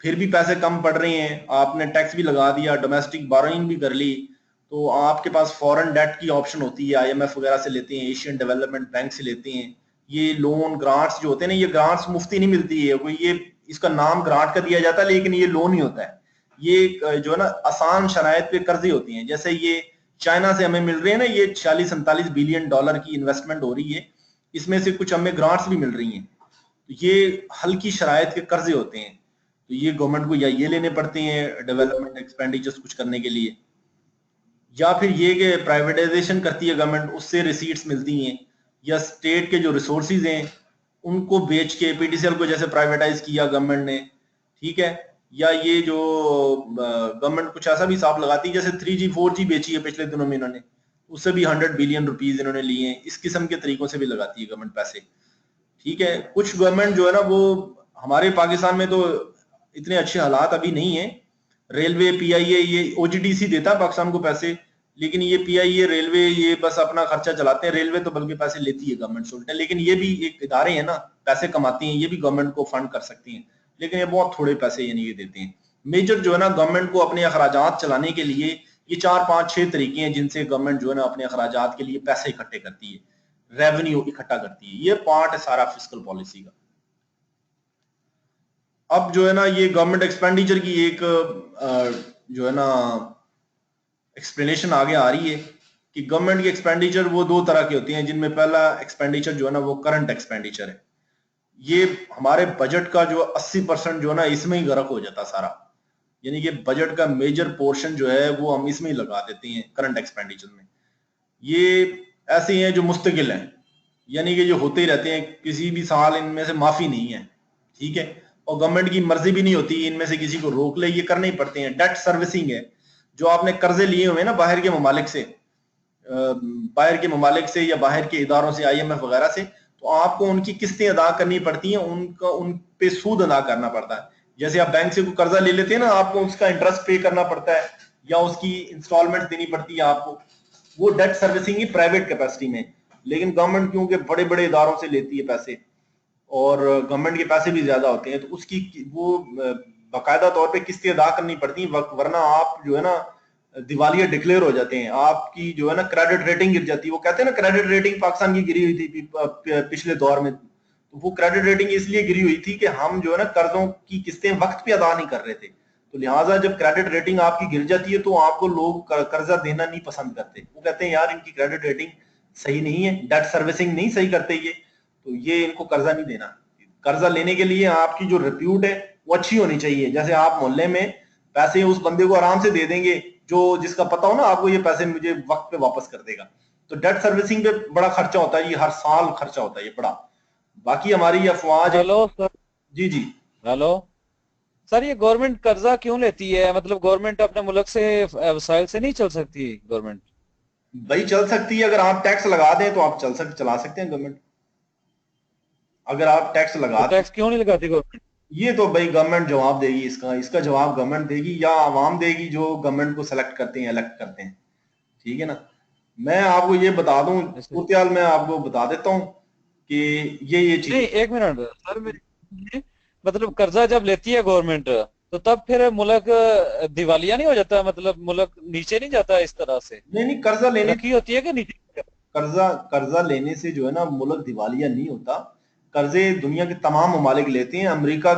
फिर भी पैसे कम पड़ रहे हैं, आपने टैक्स भी लगा दिया, डोमेस्टिक बोरोइंग भी कर ली, तो आपके पास फॉरेन डेट की ऑप्शन होती है। आईएमएफ वगैरह से लेते हैं, एशियन डेवलपमेंट बैंक से लेते हैं। ये लोन ग्रांट्स जो होते हैं ना, ये ग्रांट्स मुफ्ती नहीं मिलती है कोई, ये इसका नाम ग्रांट का दिया जाता है लेकिन ये लोन ही होता है। ये जो है ना आसान शराइत पे कर्जे होती हैं, जैसे ये चाइना से हमें मिल रहे हैं ना, ये 46-47 बिलियन डॉलर की इन्वेस्टमेंट हो रही है, इसमें से कुछ हमें ग्रांट्स भी मिल रही हैं, तो ये हल्की शराइत के कर्जे होते हैं, तो ये गवर्नमेंट को या ये लेने पड़ते हैं डेवलपमेंट एक्सपेंडिचर्स कुछ करने के लिए, या फिर ये कि प्राइवेटाइजेशन करती है गवर्नमेंट, उससे रिसीट्स मिलती हैं, या स्टेट के जो रिसोर्सेज हैं उनको बेच के पीटीसीएल को जैसे प्राइवेटाइज किया गवर्नमेंट ने, ठीक है, या ये जो गवर्नमेंट कुछ ऐसा भी हिसाब लगाती है, जैसे 3G 4G बेची है पिछले दिनों में इन्होंने, उससे भी 100 बिलियन रुपीज इन्होंने लिए हैं, इस किस्म के तरीकों से भी लगाती है गवर्नमेंट पैसे, ठीक है। कुछ गवर्नमेंट जो है ना वो, हमारे पाकिस्तान में तो इतने अच्छे हालात अभी नहीं है, रेलवे पीआईए ये ओजीडीसी देता है पाकिस्तान को पैसे, लेकिन ये पीआईए रेलवे ये बस अपना खर्चा चलाते हैं, रेलवे तो बल्कि पैसे लेती है गवर्नमेंट से उल्टे, लेकिन ये भी एक इदारे हैं ना, पैसे कमाती हैं, ये भी गवर्नमेंट को फंड कर सकती हैं, लेकिन ये बहुत थोड़े पैसे यानी ये देते हैं। मेजर जो है ना गवर्नमेंट को अपने अखराजात चलाने के लिए ये 4-5-6 तरीके हैं जिनसे गवर्नमेंट जो है ना अपने अखराजात के लिए पैसे इकट्ठे करती है, रेवेन्यू इकट्ठा करती है, ये पार्ट है सारा फिस्कल पॉलिसी का। अब जो है ना ये गवर्नमेंट एक्सपेंडिचर की एक जो है ना एक्सप्लेनेशन आगे आ रही है कि गवर्नमेंट की एक्सपेंडिचर वो दो तरह की होती हैं, जिनमें पहला एक्सपेंडिचर जो है ना वो करंट एक्सपेंडिचर है, ये हमारे बजट का जो 80% जो है ना इसमें ही गर्क हो जाता सारा, यानी कि बजट का मेजर पोर्शन जो है वो हम इसमें ही लगा देते हैं करंट एक्सपेंडिचर में। ये ऐसे हैं जो मुस्तकिल हैं, यानी कि जो होते ही रहते हैं, किसी भी साल इनमें से माफी नहीं है, ठीक है, और गवर्नमेंट की मर्जी भी नहीं होती इनमें से किसी को रोक ले, ये करने ही पड़ते हैं। डेट सर्विसिंग है, जो आपने कर्जे लिए हुए ना बाहर के ममालिक से, या बाहर के इदारों से, आईएमएफ वगैरह से, तो आपको उनकी किस्तें अदा करनी पड़ती हैं, उनका उन पे सूद अदा करना पड़ता है। जैसे आप बैंक से कोई कर्जा ले लेते हैं ना, आपको उसका इंटरेस्ट पे करना पड़ता है या उसकी इंस्टॉलमेंट देनी पड़ती है आपको, वो डेट सर्विसिंग ही प्राइवेट कैपेसिटी में। लेकिन गवर्नमेंट क्योंकि बड़े बड़े इदारों से लेती है पैसे और गवर्नमेंट के पैसे भी ज्यादा होते हैं, तो उसकी वो बाकायदा तौर पे किस्तें अदा करनी पड़ती हैं, वरना आप जो है ना दिवालिया डिक्लेयर हो जाते हैं, आपकी जो है ना क्रेडिट रेटिंग गिर जाती है। वो कहते हैं ना क्रेडिट रेटिंग पाकिस्तान की गिरी हुई थी पिछले दौर में, तो वो क्रेडिट रेटिंग इसलिए गिरी हुई थी कि हम जो है ना कर्जों की किस्तें वक्त पे अदा नहीं कर रहे थे, तो लिहाजा जब क्रेडिट रेटिंग आपकी गिर जाती है तो आपको लोग कर्जा देना नहीं पसंद करते, वो कहते हैं यार इनकी क्रेडिट रेटिंग सही नहीं है, डेट सर्विसिंग नहीं सही करते ये, तो ये इनको कर्जा नहीं देना। कर्जा लेने के लिए आपकी जो रिप्यूट है वो अच्छी होनी चाहिए, जैसे आप मोहल्ले में पैसे उस बंदे को आराम से दे देंगे जो जिसका पता हो ना आपको ये पैसे मुझे वक्त पे वापस कर देगा। तो डेट सर्विसिंग पे बड़ा खर्चा होता है, ये हर साल खर्चा होता है ये बड़ा। बाकी हमारी अफवाज। Hello sir. जी जी। हेलो सर, ये गवर्नमेंट कर्जा क्यों लेती है? मतलब गवर्नमेंट अपने मुल्क से वसाइल से नहीं चल सकती गवर्नमेंट? भाई चल सकती है, अगर आप टैक्स लगा दें तो आप चला सकते हैं गवर्नमेंट, अगर आप टैक्स तो लगा दें। टैक्स क्यों नहीं लगाती गवर्नमेंट? ये तो भाई गवर्नमेंट जवाब देगी, इसका जवाब गवर्नमेंट देगी या आवाम देगी जो गवर्नमेंट को सेलेक्ट करते हैं, इलेक्ट करते हैं, ठीक है ना। मैं आपको ये बता दूं ऐसे सूरत मैं आपको बता देता हूं कि ये नहीं, चीज। एक मिनट सर, मतलब कर्जा जब लेती है गवर्नमेंट तो तब फिर मुल्क दिवालिया नहीं हो जाता? मतलब मुल्क नीचे नहीं जाता इस तरह से? नहीं नहीं, कर्जा लेने, तरक्की होती है कि नीचे? कर्जा कर्जा लेने से जो है ना मुल्क दिवालिया नहीं होता। कर्जे दुनिया के तमाम ममालिक लेते हैं, अमेरिका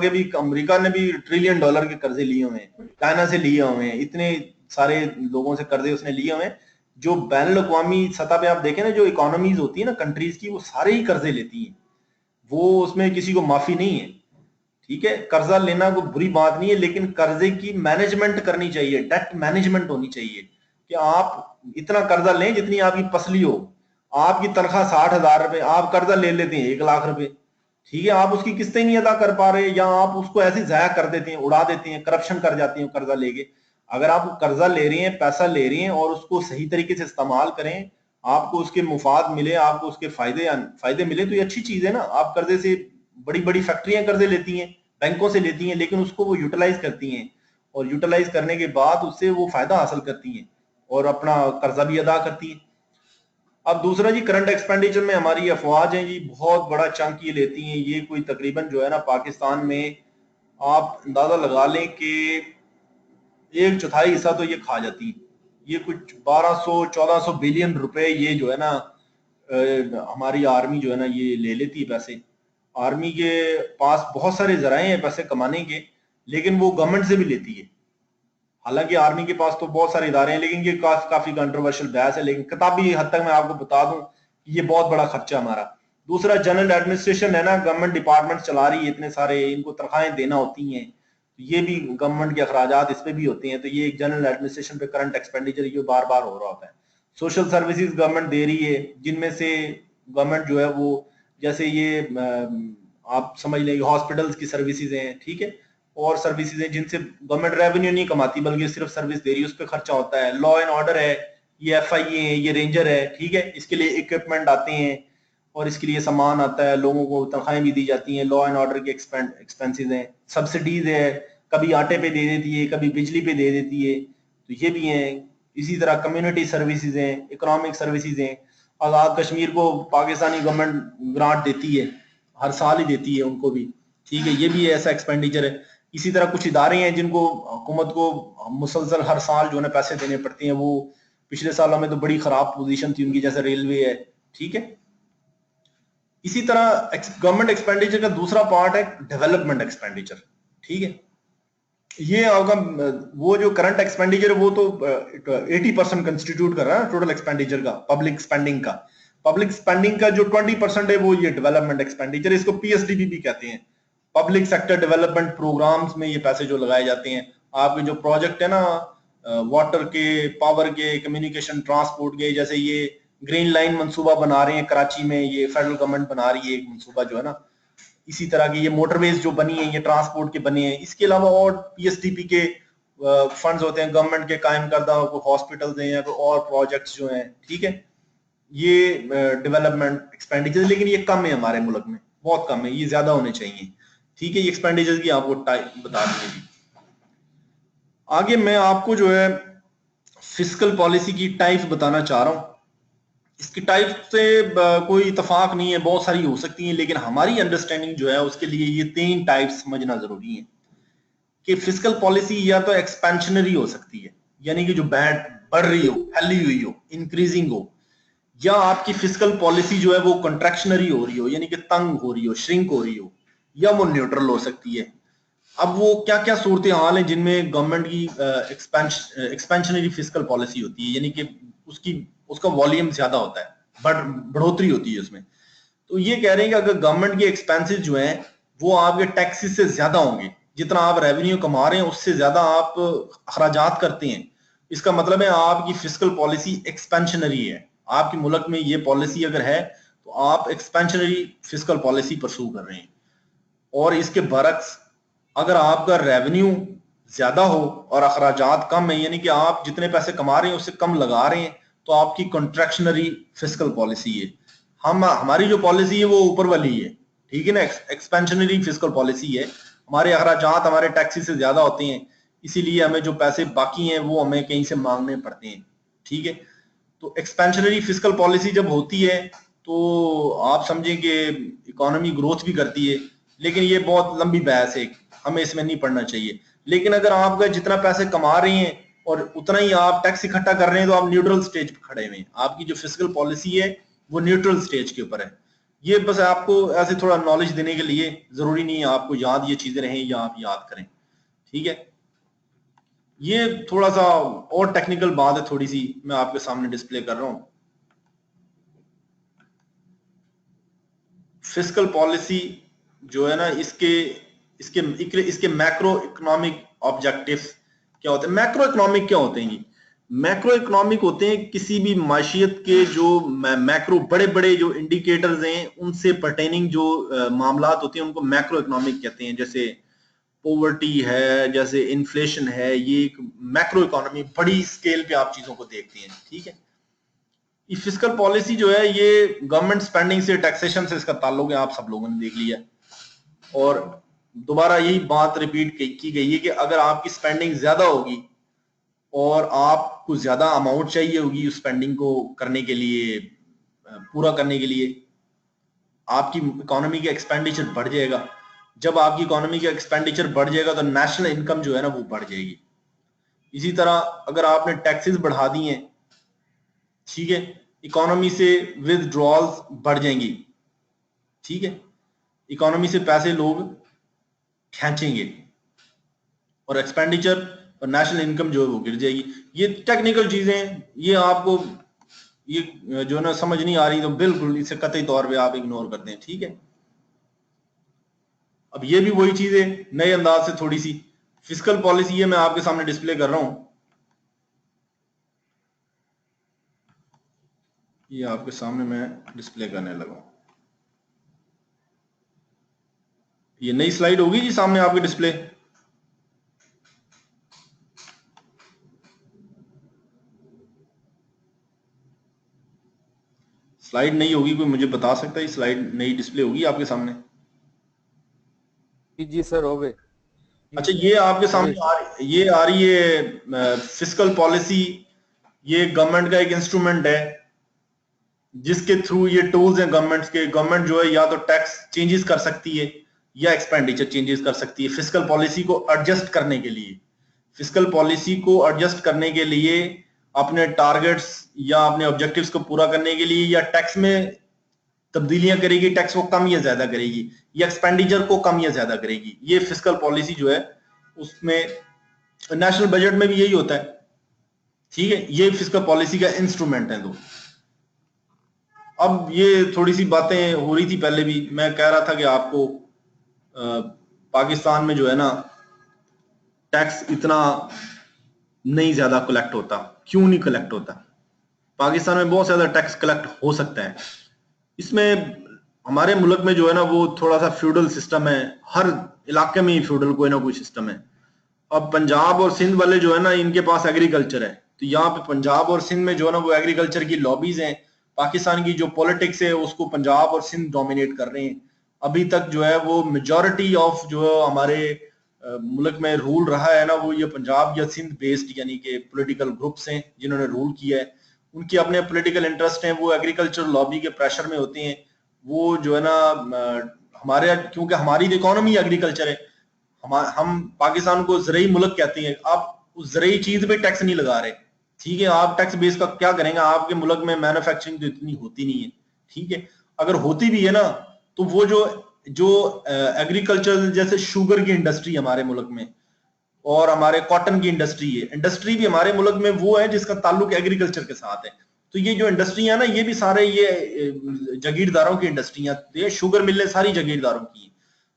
ने भी ट्रिलियन डॉलर के कर्जे लिए हुए हैं, चाइना से लिए हुए हैं, इतने सारे लोगों से कर्जे उसने लिए हुए हैं। जो बैनुल अक़वामी सतह पे आप देखें ना, जो इकोनॉमीज होती है ना कंट्रीज की, वो सारे ही कर्जे लेती हैं, वो उसमें किसी को माफी नहीं है, ठीक है। कर्जा लेना कोई बुरी बात नहीं है, लेकिन कर्जे की मैनेजमेंट करनी चाहिए, डेट मैनेजमेंट होनी चाहिए कि आप इतना कर्जा लें जितनी आपकी पसली हो। आपकी तनख्वाह 60,000 रुपए, आप कर्जा ले लेते हैं 1 लाख रुपए, ठीक है, आप उसकी किस्तें नहीं अदा कर पा रहे, या आप उसको ऐसे जाया कर देते हैं, उड़ा देते हैं, करप्शन कर जाते हैं कर्जा लेके। अगर आप कर्जा ले रहे हैं, पैसा ले रहे हैं और उसको सही तरीके से इस्तेमाल करें, आपको उसके मुफाद मिले, आपको उसके फायदे मिले, तो ये अच्छी चीज है ना। आप कर्जे से, बड़ी बड़ी फैक्ट्रियां कर्जे लेती हैं, बैंकों से लेती हैं, लेकिन उसको वो यूटिलाइज करती हैं, और यूटिलाइज करने के बाद उससे वो फायदा हासिल करती हैं और अपना कर्जा भी अदा करती हैं। अब दूसरा जी, करंट एक्सपेंडिचर में हमारी अफवाज हैं जी, बहुत बड़ा चंक ये लेती हैं, ये कोई तकरीबन जो है ना पाकिस्तान में आप अंदाजा लगा लें कि 1/4 हिस्सा तो ये खा जाती है। ये कुछ 1200-1400 बिलियन रुपए ये जो है ना हमारी आर्मी जो है ना ये ले लेती है पैसे। आर्मी के पास बहुत सारे जराए हैं पैसे कमाने के, लेकिन वो गवर्नमेंट से भी लेती है, हालांकि आर्मी के पास तो बहुत सारे इदारे हैं, लेकिन ये काफी कंट्रोवर्शियल बहस है, लेकिन किताबी हद तक मैं आपको बता दूं कि ये बहुत बड़ा खर्चा हमारा। दूसरा, जनरल एडमिनिस्ट्रेशन है ना, गवर्नमेंट डिपार्टमेंट चला रही है इतने सारे, इनको तनख्वाहें देना होती हैं, तो ये भी गवर्नमेंट के अखराजात इस पे भी होते हैं, तो ये एक जनरल एडमिनिस्ट्रेशन पे करंट एक्सपेंडिचर ये बार बार हो रहा होता है। सोशल सर्विसेज गवर्नमेंट दे रही है, जिनमें से गवर्नमेंट जो है वो, जैसे ये आप समझ लें हॉस्पिटल्स की सर्विसेज हैं, ठीक है, और सर्विसेज हैं जिनसे गवर्नमेंट रेवेन्यू नहीं कमाती बल्कि सिर्फ सर्विस दे रही है, उस पर खर्चा होता है। लॉ एंड ऑर्डर है, ये एफआईए है, ये रेंजर है, ठीक है, इसके लिए इक्विपमेंट आते हैं और इसके लिए सामान आता है, लोगों को तनख्वाहें भी दी जाती हैं। लॉ एंड ऑर्डर के एक्सपेंसेस हैं, सब्सिडीज है, कभी आटे पे दे देती है, कभी बिजली पे दे देती है, तो ये भी है। इसी तरह कम्युनिटी सर्विसेज हैं, इकोनॉमिक सर्विसेज हैं। आजाद कश्मीर को पाकिस्तानी गवर्नमेंट ग्रांट देती है, हर साल ही देती है उनको भी, ठीक है, ये भी ऐसा एक्सपेंडिचर है। इसी तरह कुछ इदारे हैं जिनको हुकूमत को मुसलसल हर साल जो है पैसे देने पड़ते हैं, वो पिछले सालों में तो बड़ी खराब पोजीशन थी उनकी, जैसे रेलवे है, ठीक है। इसी तरह गवर्नमेंट एक्सपेंडिचर का दूसरा पार्ट है डेवलपमेंट एक्सपेंडिचर, ठीक है। ये आपका वो जो करंट एक्सपेंडिचर है वो तो 80% कंस्टिट्यूट कर रहा है टोटल एक्सपेंडिचर का, पब्लिक स्पेंडिंग का। पब्लिक स्पेंडिंग का जो 20% है वो ये डेवलपमेंट एक्सपेंडिचर, इसको पीएसडीपी भी कहते हैं, पब्लिक सेक्टर डेवलपमेंट प्रोग्राम्स में ये पैसे जो लगाए जाते हैं। आपके जो प्रोजेक्ट है ना, वाटर के, पावर के, कम्युनिकेशन, ट्रांसपोर्ट के, जैसे ये ग्रीन लाइन मंसूबा बना रहे हैं कराची में, ये फेडरल गवर्नमेंट बना रही है एक मंसूबा जो है ना, इसी तरह की ये मोटरवेज जो बनी है, ये ट्रांसपोर्ट के बने हैं। इसके अलावा और पीएसडीपी के फंड्स होते हैं गवर्नमेंट के कायम करदा, कोई हॉस्पिटल्स हैं या कोई और प्रोजेक्ट्स जो हैं, ठीक है, ये डेवलपमेंट एक्सपेंडिचर, लेकिन ये कम है हमारे मुल्क में, बहुत कम है, ये ज्यादा होने चाहिए, ठीक है। ये एक्सपेंडिचर की आपको टाइप बता दी। आगे मैं आपको जो है फिस्कल पॉलिसी की टाइप्स बताना चाह रहा हूँ। इसकी टाइप से कोई इतफाक नहीं है, बहुत सारी हो सकती हैं, लेकिन हमारी अंडरस्टैंडिंग जो है उसके लिए ये 3 टाइप्स समझना जरूरी है कि फिस्कल पॉलिसी या तो एक्सपेंशनरी हो सकती है, यानी कि जो बैंड बढ़ रही हो, फैली हुई हो, इंक्रीजिंग हो, या आपकी फिस्कल पॉलिसी जो है वो कंट्रैक्शनरी हो रही हो, यानी कि तंग हो रही हो, श्रिंक हो रही हो, या वो न्यूट्रल हो सकती है। अब वो क्या क्या सूरत हाल है जिनमें गवर्नमेंट की एक्सपेंशनरी फिस्कल पॉलिसी होती है, यानी कि उसका वॉल्यूम ज्यादा होता है, बढ़ोतरी होती है उसमें। तो ये कह रहे हैं कि अगर गवर्नमेंट के एक्सपेंसेस जो हैं वो आपके टैक्सेस से ज्यादा होंगे, जितना आप रेवेन्यू कमा रहे हैं उससे ज्यादा आप अखराजात करते हैं, इसका मतलब है आपकी फिस्कल पॉलिसी एक्सपेंशनरी है। आपके मुल्क में ये पॉलिसी अगर है तो आप एक्सपेंशनरी फिस्कल पॉलिसी परसू कर रहे हैं। और इसके बरक्स अगर आपका रेवेन्यू ज्यादा हो और अखराजात कम है, यानी कि आप जितने पैसे कमा रहे हैं उससे कम लगा रहे हैं, तो आपकी कॉन्ट्रैक्शनरी फिस्कल पॉलिसी है। हमारी जो पॉलिसी है वो ऊपर वाली है, ठीक है ना, एक्सपेंशनरी फिस्कल पॉलिसी है। हमारे अखराजात हमारे टैक्सी से ज्यादा होते हैं, इसीलिए हमें जो पैसे बाकी हैं वो हमें कहीं से मांगने पड़ते हैं, ठीक है। तो एक्सपेंशनरी फिस्कल पॉलिसी जब होती है तो आप समझें कि इकोनॉमी ग्रोथ भी करती है, लेकिन ये बहुत लंबी बहस है, हमें इसमें नहीं पढ़ना चाहिए। लेकिन अगर आप जितना पैसे कमा रहे हैं और उतना ही आप टैक्स इकट्ठा कर रहे हैं तो आप न्यूट्रल स्टेज पर खड़े हुए हैं, आपकी जो फिस्कल पॉलिसी है वो न्यूट्रल स्टेज के ऊपर है। ये बस आपको ऐसे थोड़ा नॉलेज देने के लिए, जरूरी नहीं है आपको याद ये चीजें रहें या आप याद करें, ठीक है। ये थोड़ा सा और टेक्निकल बात है, थोड़ी सी मैं आपके सामने डिस्प्ले कर रहा हूं। फिस्कल पॉलिसी जो है ना, इसके इसके इसके मैक्रो इकोनॉमिक ऑब्जेक्टिव्स क्या होते हैं। मैक्रो इकोनॉमिक क्या होते हैं? मैक्रो इकोनॉमिक होते हैं किसी भी माशियत के जो मैक्रो बड़े बड़े जो इंडिकेटर्स हैं उनसे पर्टेनिंग जो मामलात होते हैं उनको मैक्रो इकोनॉमिक कहते हैं। जैसे पॉवर्टी है, जैसे इन्फ्लेशन है, ये एक मैक्रो इकोनॉमी, बड़ी स्केल पे आप चीजों को देखते हैं, ठीक है। ये फिस्कल पॉलिसी जो है ये गवर्नमेंट स्पेंडिंग से, टैक्सेशन से इसका ताल्लुक है, आप सब लोगों ने देख लिया। और दोबारा यही बात रिपीट की गई है कि अगर आपकी स्पेंडिंग ज्यादा होगी और आपको ज्यादा अमाउंट चाहिए होगी उस स्पेंडिंग को करने के लिए, पूरा करने के लिए, आपकी इकोनॉमी का एक्सपेंडिचर बढ़ जाएगा। जब आपकी इकोनॉमी का एक्सपेंडिचर बढ़ जाएगा तो नेशनल इनकम जो है ना वो बढ़ जाएगी। इसी तरह अगर आपने टैक्सेस बढ़ा दी हैं, ठीक है, इकोनॉमी से विदड्रॉल्स बढ़ जाएंगी, ठीक है, इकोनॉमी से पैसे लोग खींचेंगे और एक्सपेंडिचर और नेशनल इनकम जो है वो गिर जाएगी। ये टेक्निकल चीजें, ये आपको ये जो ना समझ नहीं आ रही तो बिल्कुल इसे कतई तौर पे आप इग्नोर कर दें, ठीक है। अब ये भी वही चीज है, नए अंदाज से थोड़ी सी फिस्कल पॉलिसी है, मैं आपके सामने डिस्प्ले कर रहा हूं, ये आपके सामने मैं डिस्प्ले करने लगा हूं। ये नई स्लाइड होगी जी सामने आपके डिस्प्ले। स्लाइड नहीं होगी, कोई मुझे बता सकता है? स्लाइड नई डिस्प्ले होगी आपके सामने? जी सर हो गए। अच्छा, ये आपके सामने ये आ रही है फिस्कल पॉलिसी। ये गवर्नमेंट का एक इंस्ट्रूमेंट है जिसके थ्रू ये टूल्स हैं गवर्नमेंट्स के। गवर्नमेंट जो है या तो टैक्स चेंजेस कर सकती है या एक्सपेंडिचर चेंजेस कर सकती है फिस्कल पॉलिसी को एडजस्ट करने के लिए। फिस्कल पॉलिसी को एडजस्ट करने के लिए, अपने टारगेट्स या अपने ऑब्जेक्टिव्स को पूरा करने के लिए, या टैक्स में तब्दीलियां करेगी, टैक्स को कम या ज्यादा करेगी, या एक्सपेंडिचर को कम या ज्यादा करेगी। ये फिस्कल पॉलिसी जो है उसमें नेशनल बजट में भी यही होता है, ठीक है। ये फिस्कल पॉलिसी का इंस्ट्रूमेंट है। तो अब ये थोड़ी सी बातें हो रही थी पहले भी, मैं कह रहा था कि आपको पाकिस्तान में जो है ना टैक्स इतना नहीं ज्यादा कलेक्ट होता। क्यों नहीं कलेक्ट होता? पाकिस्तान में बहुत ज्यादा टैक्स कलेक्ट हो सकता है। इसमें हमारे मुल्क में जो है ना वो थोड़ा सा फ्यूडल सिस्टम है, हर इलाके में ही फ्यूडल कोई ना कोई सिस्टम है। अब पंजाब और सिंध वाले जो है ना इनके पास एग्रीकल्चर है, तो यहाँ पे पंजाब और सिंध में जो है ना वो एग्रीकल्चर की लॉबीज हैं। पाकिस्तान की जो पॉलिटिक्स है उसको पंजाब और सिंध डोमिनेट कर रहे हैं। अभी तक जो है वो मेजॉरिटी ऑफ जो हमारे मुल्क में रूल रहा है ना वो ये पंजाब या सिंध बेस्ड यानी कि पॉलिटिकल ग्रुप्स हैं जिन्होंने रूल किया है। उनके अपने पॉलिटिकल इंटरेस्ट हैं, वो एग्रीकल्चर लॉबी के प्रेशर में होते हैं। वो जो है ना हमारे, क्योंकि हमारी इकोनॉमी एग्रीकल्चर है, हम पाकिस्तान को ज़रई मुल्क कहते हैं। आप उस ज़रई चीज पे टैक्स नहीं लगा रहे, ठीक है। आप टैक्स बेस का क्या करेंगे? आपके मुल्क में मैन्युफैक्चरिंग तो इतनी होती नहीं है, ठीक है। अगर होती भी है ना तो वो जो जो एग्रीकल्चर जैसे शुगर की इंडस्ट्री हमारे मुल्क में और हमारे कॉटन की इंडस्ट्री है, इंडस्ट्री भी हमारे मुल्क में वो है जिसका ताल्लुक एग्रीकल्चर के साथ है। तो ये जो इंडस्ट्री है ना ये भी सारे ये जागीरदारों की इंडस्ट्रियां, ये शुगर मिलें सारी जागीरदारों की,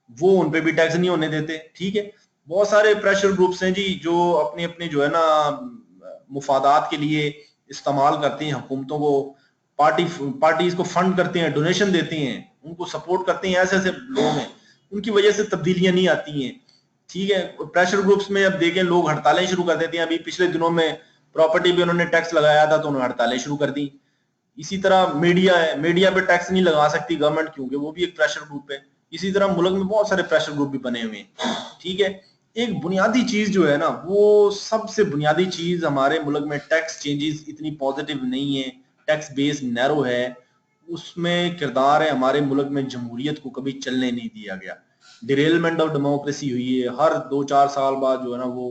वो उन पे भी टैक्स नहीं होने देते, ठीक है। बहुत सारे प्रेशर ग्रुप्स हैं जी जो अपने अपने जो है ना मुफादात के लिए इस्तेमाल करते हैं हुकूमतों को, पार्टीज को फंड करते हैं, डोनेशन देते हैं, उनको सपोर्ट करते हैं। ऐसे ऐसे लोग हैं, उनकी वजह से तब्दीलियां नहीं आती हैं, ठीक है। प्रेशर ग्रुप्स में अब देखें लोग हड़तालें शुरू कर देते हैं। अभी पिछले दिनों में प्रॉपर्टी पे उन्होंने टैक्स लगाया था तो उन्होंने हड़तालें शुरू कर दी। इसी तरह मीडिया है, मीडिया पे टैक्स नहीं लगा सकती गवर्नमेंट क्योंकि वो भी एक प्रेशर ग्रुप है। इसी तरह मुल्क में बहुत सारे प्रेशर ग्रुप भी बने हुए हैं, ठीक है। एक बुनियादी चीज जो है ना वो सबसे बुनियादी चीज हमारे मुल्क में टैक्स चेंजेस इतनी पॉजिटिव नहीं है, टैक्स बेस नैरो है। उसमें किरदार है हमारे मुल्क में जमहूरियत को कभी चलने नहीं दिया गया। डिरेलमेंट ऑफ डेमोक्रेसी हुई है, हर 2-4 साल बाद जो है ना वो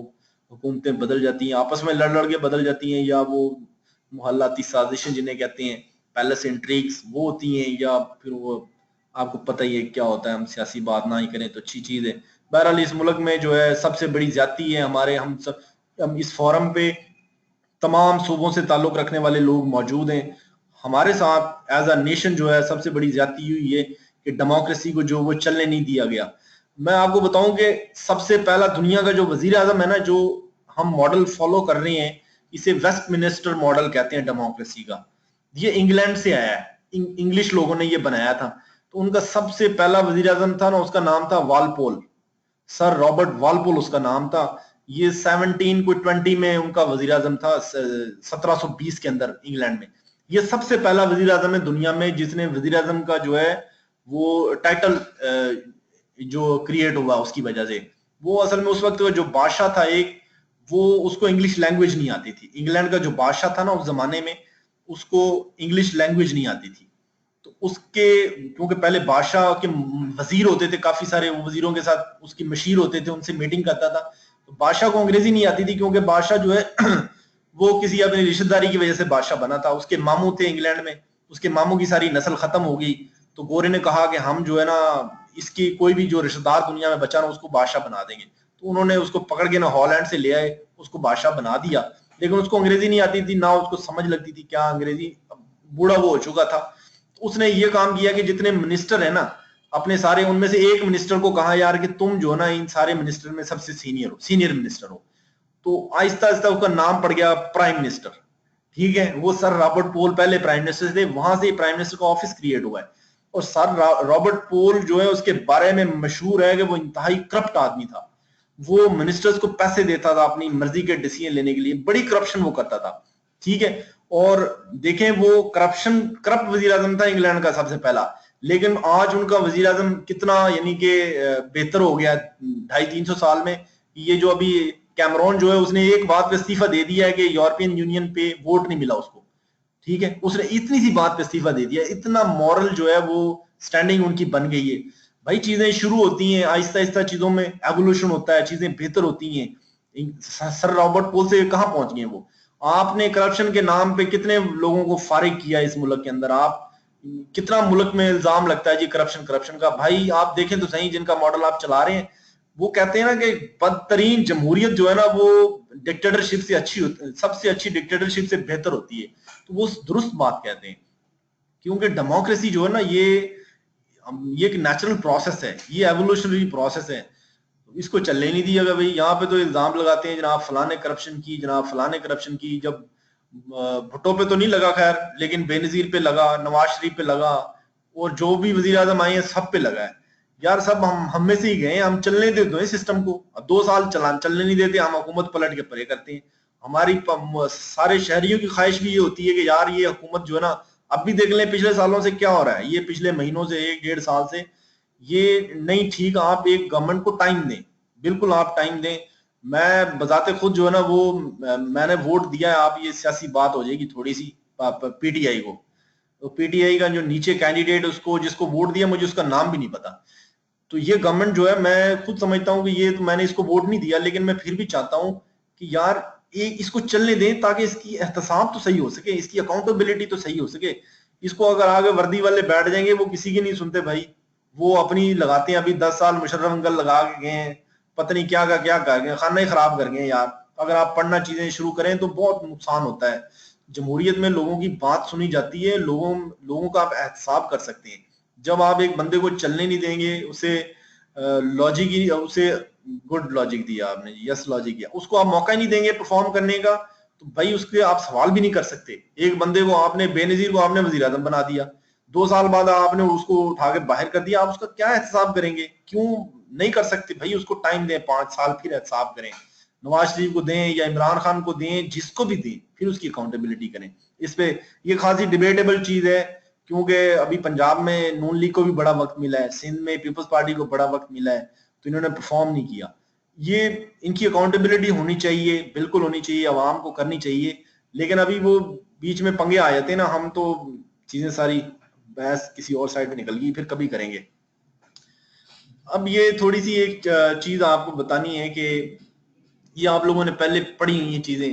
हुकूमतें बदल जाती हैं, आपस में लड़ लड़ के बदल जाती हैं, या वो मुहल्लाती साजिशें जिन्हें कहते हैं, पैलेस इंट्रिग्स वो होती हैं, या फिर वो आपको पता ही है क्या होता है। हम सियासी बात ना ही करें तो अच्छी चीज है। बहरहाल इस मुल्क में जो है सबसे बड़ी ज्यादती है हमारे, हम इस फोरम पे तमाम सूबों से ताल्लुक रखने वाले लोग मौजूद हैं। हमारे साथ एज अ नेशन जो है सबसे बड़ी ज्यादती हुई है कि डेमोक्रेसी को जो वो चलने नहीं दिया गया। मैं आपको बताऊं कि सबसे पहला दुनिया का जो वजीर आजम है ना, जो हम मॉडल फॉलो कर रहे हैं, इसे वेस्टमिनिस्टर मॉडल कहते हैं डेमोक्रेसी का। ये इंग्लैंड से आया है, इंग्लिश लोगों ने ये बनाया था। तो उनका सबसे पहला वजीर आजम था ना, उसका नाम था वालपोल, सर रॉबर्ट वालपोल उसका नाम था। ये 1720 में उनका वजीर आजम था, 1720 के अंदर इंग्लैंड में। ये सबसे पहला वजीर आजम है दुनिया में जिसने वजीर आजम का जो है वो टाइटल जो क्रिएट हुआ उसकी वजह से। वो असल में उस वक्त जो बादशाह था एक, वो उसको इंग्लिश लैंग्वेज नहीं आती थी। इंग्लैंड का जो बादशाह था ना उस जमाने में, उसको इंग्लिश लैंग्वेज नहीं आती थी। तो उसके, क्योंकि पहले बादशाह के वजीर होते थे काफी सारे, वो वजीरों के साथ उसकी मशीर होते थे, उनसे मीटिंग करता था। तो बादशाह को अंग्रेजी नहीं आती थी क्योंकि बादशाह जो है वो किसी अपनी रिश्तेदारी की वजह से बादशाह बना था। उसके मामू थे इंग्लैंड में, उसके मामू की सारी नस्ल खत्म हो गई। तो गोरे ने कहा कि हम जो है ना इसकी कोई भी जो रिश्तेदार दुनिया में बचा ना उसको बादशाह बना देंगे। तो उन्होंने उसको पकड़ के ना हॉलैंड से ले आए, उसको बादशाह बना दिया, लेकिन उसको अंग्रेजी नहीं आती थी ना उसको समझ लगती थी क्या अंग्रेजी, बूढ़ा वो हो चुका था। तो उसने ये काम किया कि जितने मिनिस्टर है ना अपने सारे, उनमें से एक मिनिस्टर को कहा यार कि तुम जो ना इन सारे मिनिस्टर में सबसे सीनियर हो, सीनियर मिनिस्टर हो। तो आहिस्ता आहिस्ता उसका नाम पड़ गया प्राइम मिनिस्टर, ठीक है। वो सर रॉबर्ट पोल पहले प्राइम मिनिस्टर थे, वहां से प्राइम मिनिस्टर का ऑफिस क्रिएट हुआ है। और सर रॉबर्ट पोल जो है उसके बारे में मशहूर है कि वो इंतहाई करप्ट आदमी था। वो मिनिस्टर्स को पैसे देता था अपनी मर्जी के डिसीजन लेने के लिए, बड़ी करप्शन वो करता था, ठीक है। और देखें वो करप्ट वजीर आजम था इंग्लैंड का सबसे पहला, लेकिन आज उनका वजीर आजम कितना यानी कि बेहतर हो गया 250-300 साल में। ये जो अभी कैमरॉन जो है उसने एक बात पे इस्तीफा दे दिया है कि यूरोपियन यूनियन पे वोट नहीं मिला उसको, ठीक है। उसने इतनी सी बात पे इस्तीफा दे दिया, इतना मॉरल जो है वो स्टैंडिंग उनकी बन गई है। भाई चीजें शुरू होती हैं आहिस्ता आहिस्ता, चीजों में एवोल्यूशन होता है, चीजें बेहतर होती हैं। सर रॉबर्ट पोल से कहां पहुंच गए वो। आपने करप्शन के नाम पे कितने लोगों को फारिग किया इस मुल्क के अंदर, आप कितना मुल्क में इल्जाम लगता है जी करप्शन करप्शन का। भाई आप देखें तो सही जिनका मॉडल आप चला रहे हैं, वो कहते हैं ना कि बदतरीन जमहूरियत जो है ना वो डिक्टेटरशिप से अच्छी होती, सबसे अच्छी डिक्टेटरशिप से बेहतर होती है। तो वो दुरुस्त बात कहते हैं, क्योंकि डेमोक्रेसी जो है ना ये एक नेचुरल प्रोसेस है, ये एवोल्यूशनरी प्रोसेस है। इसको चलने नहीं दिया गया। भाई यहाँ पे तो इल्जाम लगाते हैं जनाब फलाने करप्शन की, जनाब फलाने करप्शन की। जब भुट्टो पे तो नहीं लगा खैर, लेकिन बेनजीर पे लगा, नवाज शरीफ पे लगा, और जो भी वजीर आजम आए हैं सब पे लगा है। यार सब हम में से ही गए, हम चलने दे दो सिस्टम को। अब 2 साल चलने नहीं देते, हम हुकूमत पलट के परे करते हैं। हमारी सारे शहरियों की ख्वाहिश भी ये होती है कि यार ये हुकूमत जो है ना, अब भी देख लें पिछले सालों से क्या हो रहा है, ये पिछले महीनों से 1-1.5 साल से ये नहीं ठीक। आप एक गवर्नमेंट को टाइम दें, बिल्कुल आप टाइम दें। मैं बजाते खुद जो है ना वो मैंने वोट दिया है, आप ये सियासी बात हो जाएगी थोड़ी सी पीटीआई को। तो पीटीआई का जो नीचे कैंडिडेट उसको जिसको वोट दिया मुझे उसका नाम भी नहीं पता। तो ये गवर्नमेंट जो है मैं खुद समझता हूँ कि ये तो मैंने इसको वोट नहीं दिया, लेकिन मैं फिर भी चाहता हूँ कि यार इसको चलने दें ताकि इसकी एहतसाब तो सही हो सके, इसकी अकाउंटेबिलिटी तो सही हो सके। इसको अगर आगे वर्दी वाले बैठ जाएंगे वो किसी की नहीं सुनते भाई, वो अपनी लगाते हैं। अभी 10 साल मुशर्रफ अंकल लगा के गए हैं, पता नहीं क्या का क्या कर गए, खाना ही खराब कर गए यार। अगर आप पढ़ना चीजें शुरू करें तो बहुत नुकसान होता है। जमहूरियत में लोगों की बात सुनी जाती है, लोगों का आप एहतसाब कर सकते हैं। जब आप एक बंदे को चलने नहीं देंगे, उसे लॉजिक ही उसे गुड लॉजिक दिया आपने, यस लॉजिक दिया, उसको आप मौका ही नहीं देंगे परफॉर्म करने का, तो भाई उसके आप सवाल भी नहीं कर सकते। एक बंदे को आपने बेनजीर को आपने वजीर आजम बना दिया, 2 साल बाद आपने उसको उठा के बाहर कर दिया, आप उसका क्या एहतसाब करेंगे? क्यों नहीं कर सकते भाई? उसको टाइम दें, 5 साल फिर एहतसाब करें। नवाज शरीफ को दें या इमरान खान को दें, जिसको भी दें, फिर उसकी अकाउंटेबिलिटी करें। इस पे ये खासी डिबेटेबल चीज है, क्योंकि अभी पंजाब में नून लीग को भी बड़ा वक्त मिला है, सिंध में पीपल्स पार्टी को बड़ा वक्त मिला है, तो इन्होंने परफॉर्म नहीं किया। ये इनकी अकाउंटेबिलिटी होनी चाहिए, बिल्कुल होनी चाहिए, आवाम को करनी चाहिए। लेकिन अभी वो बीच में पंगे आ जाते हैं ना, हम तो चीजें सारी बहस किसी और साइड में निकल गई, फिर कभी करेंगे। अब ये थोड़ी सी एक चीज आपको बतानी है कि ये आप लोगों ने पहले पढ़ी हुई ये चीजें,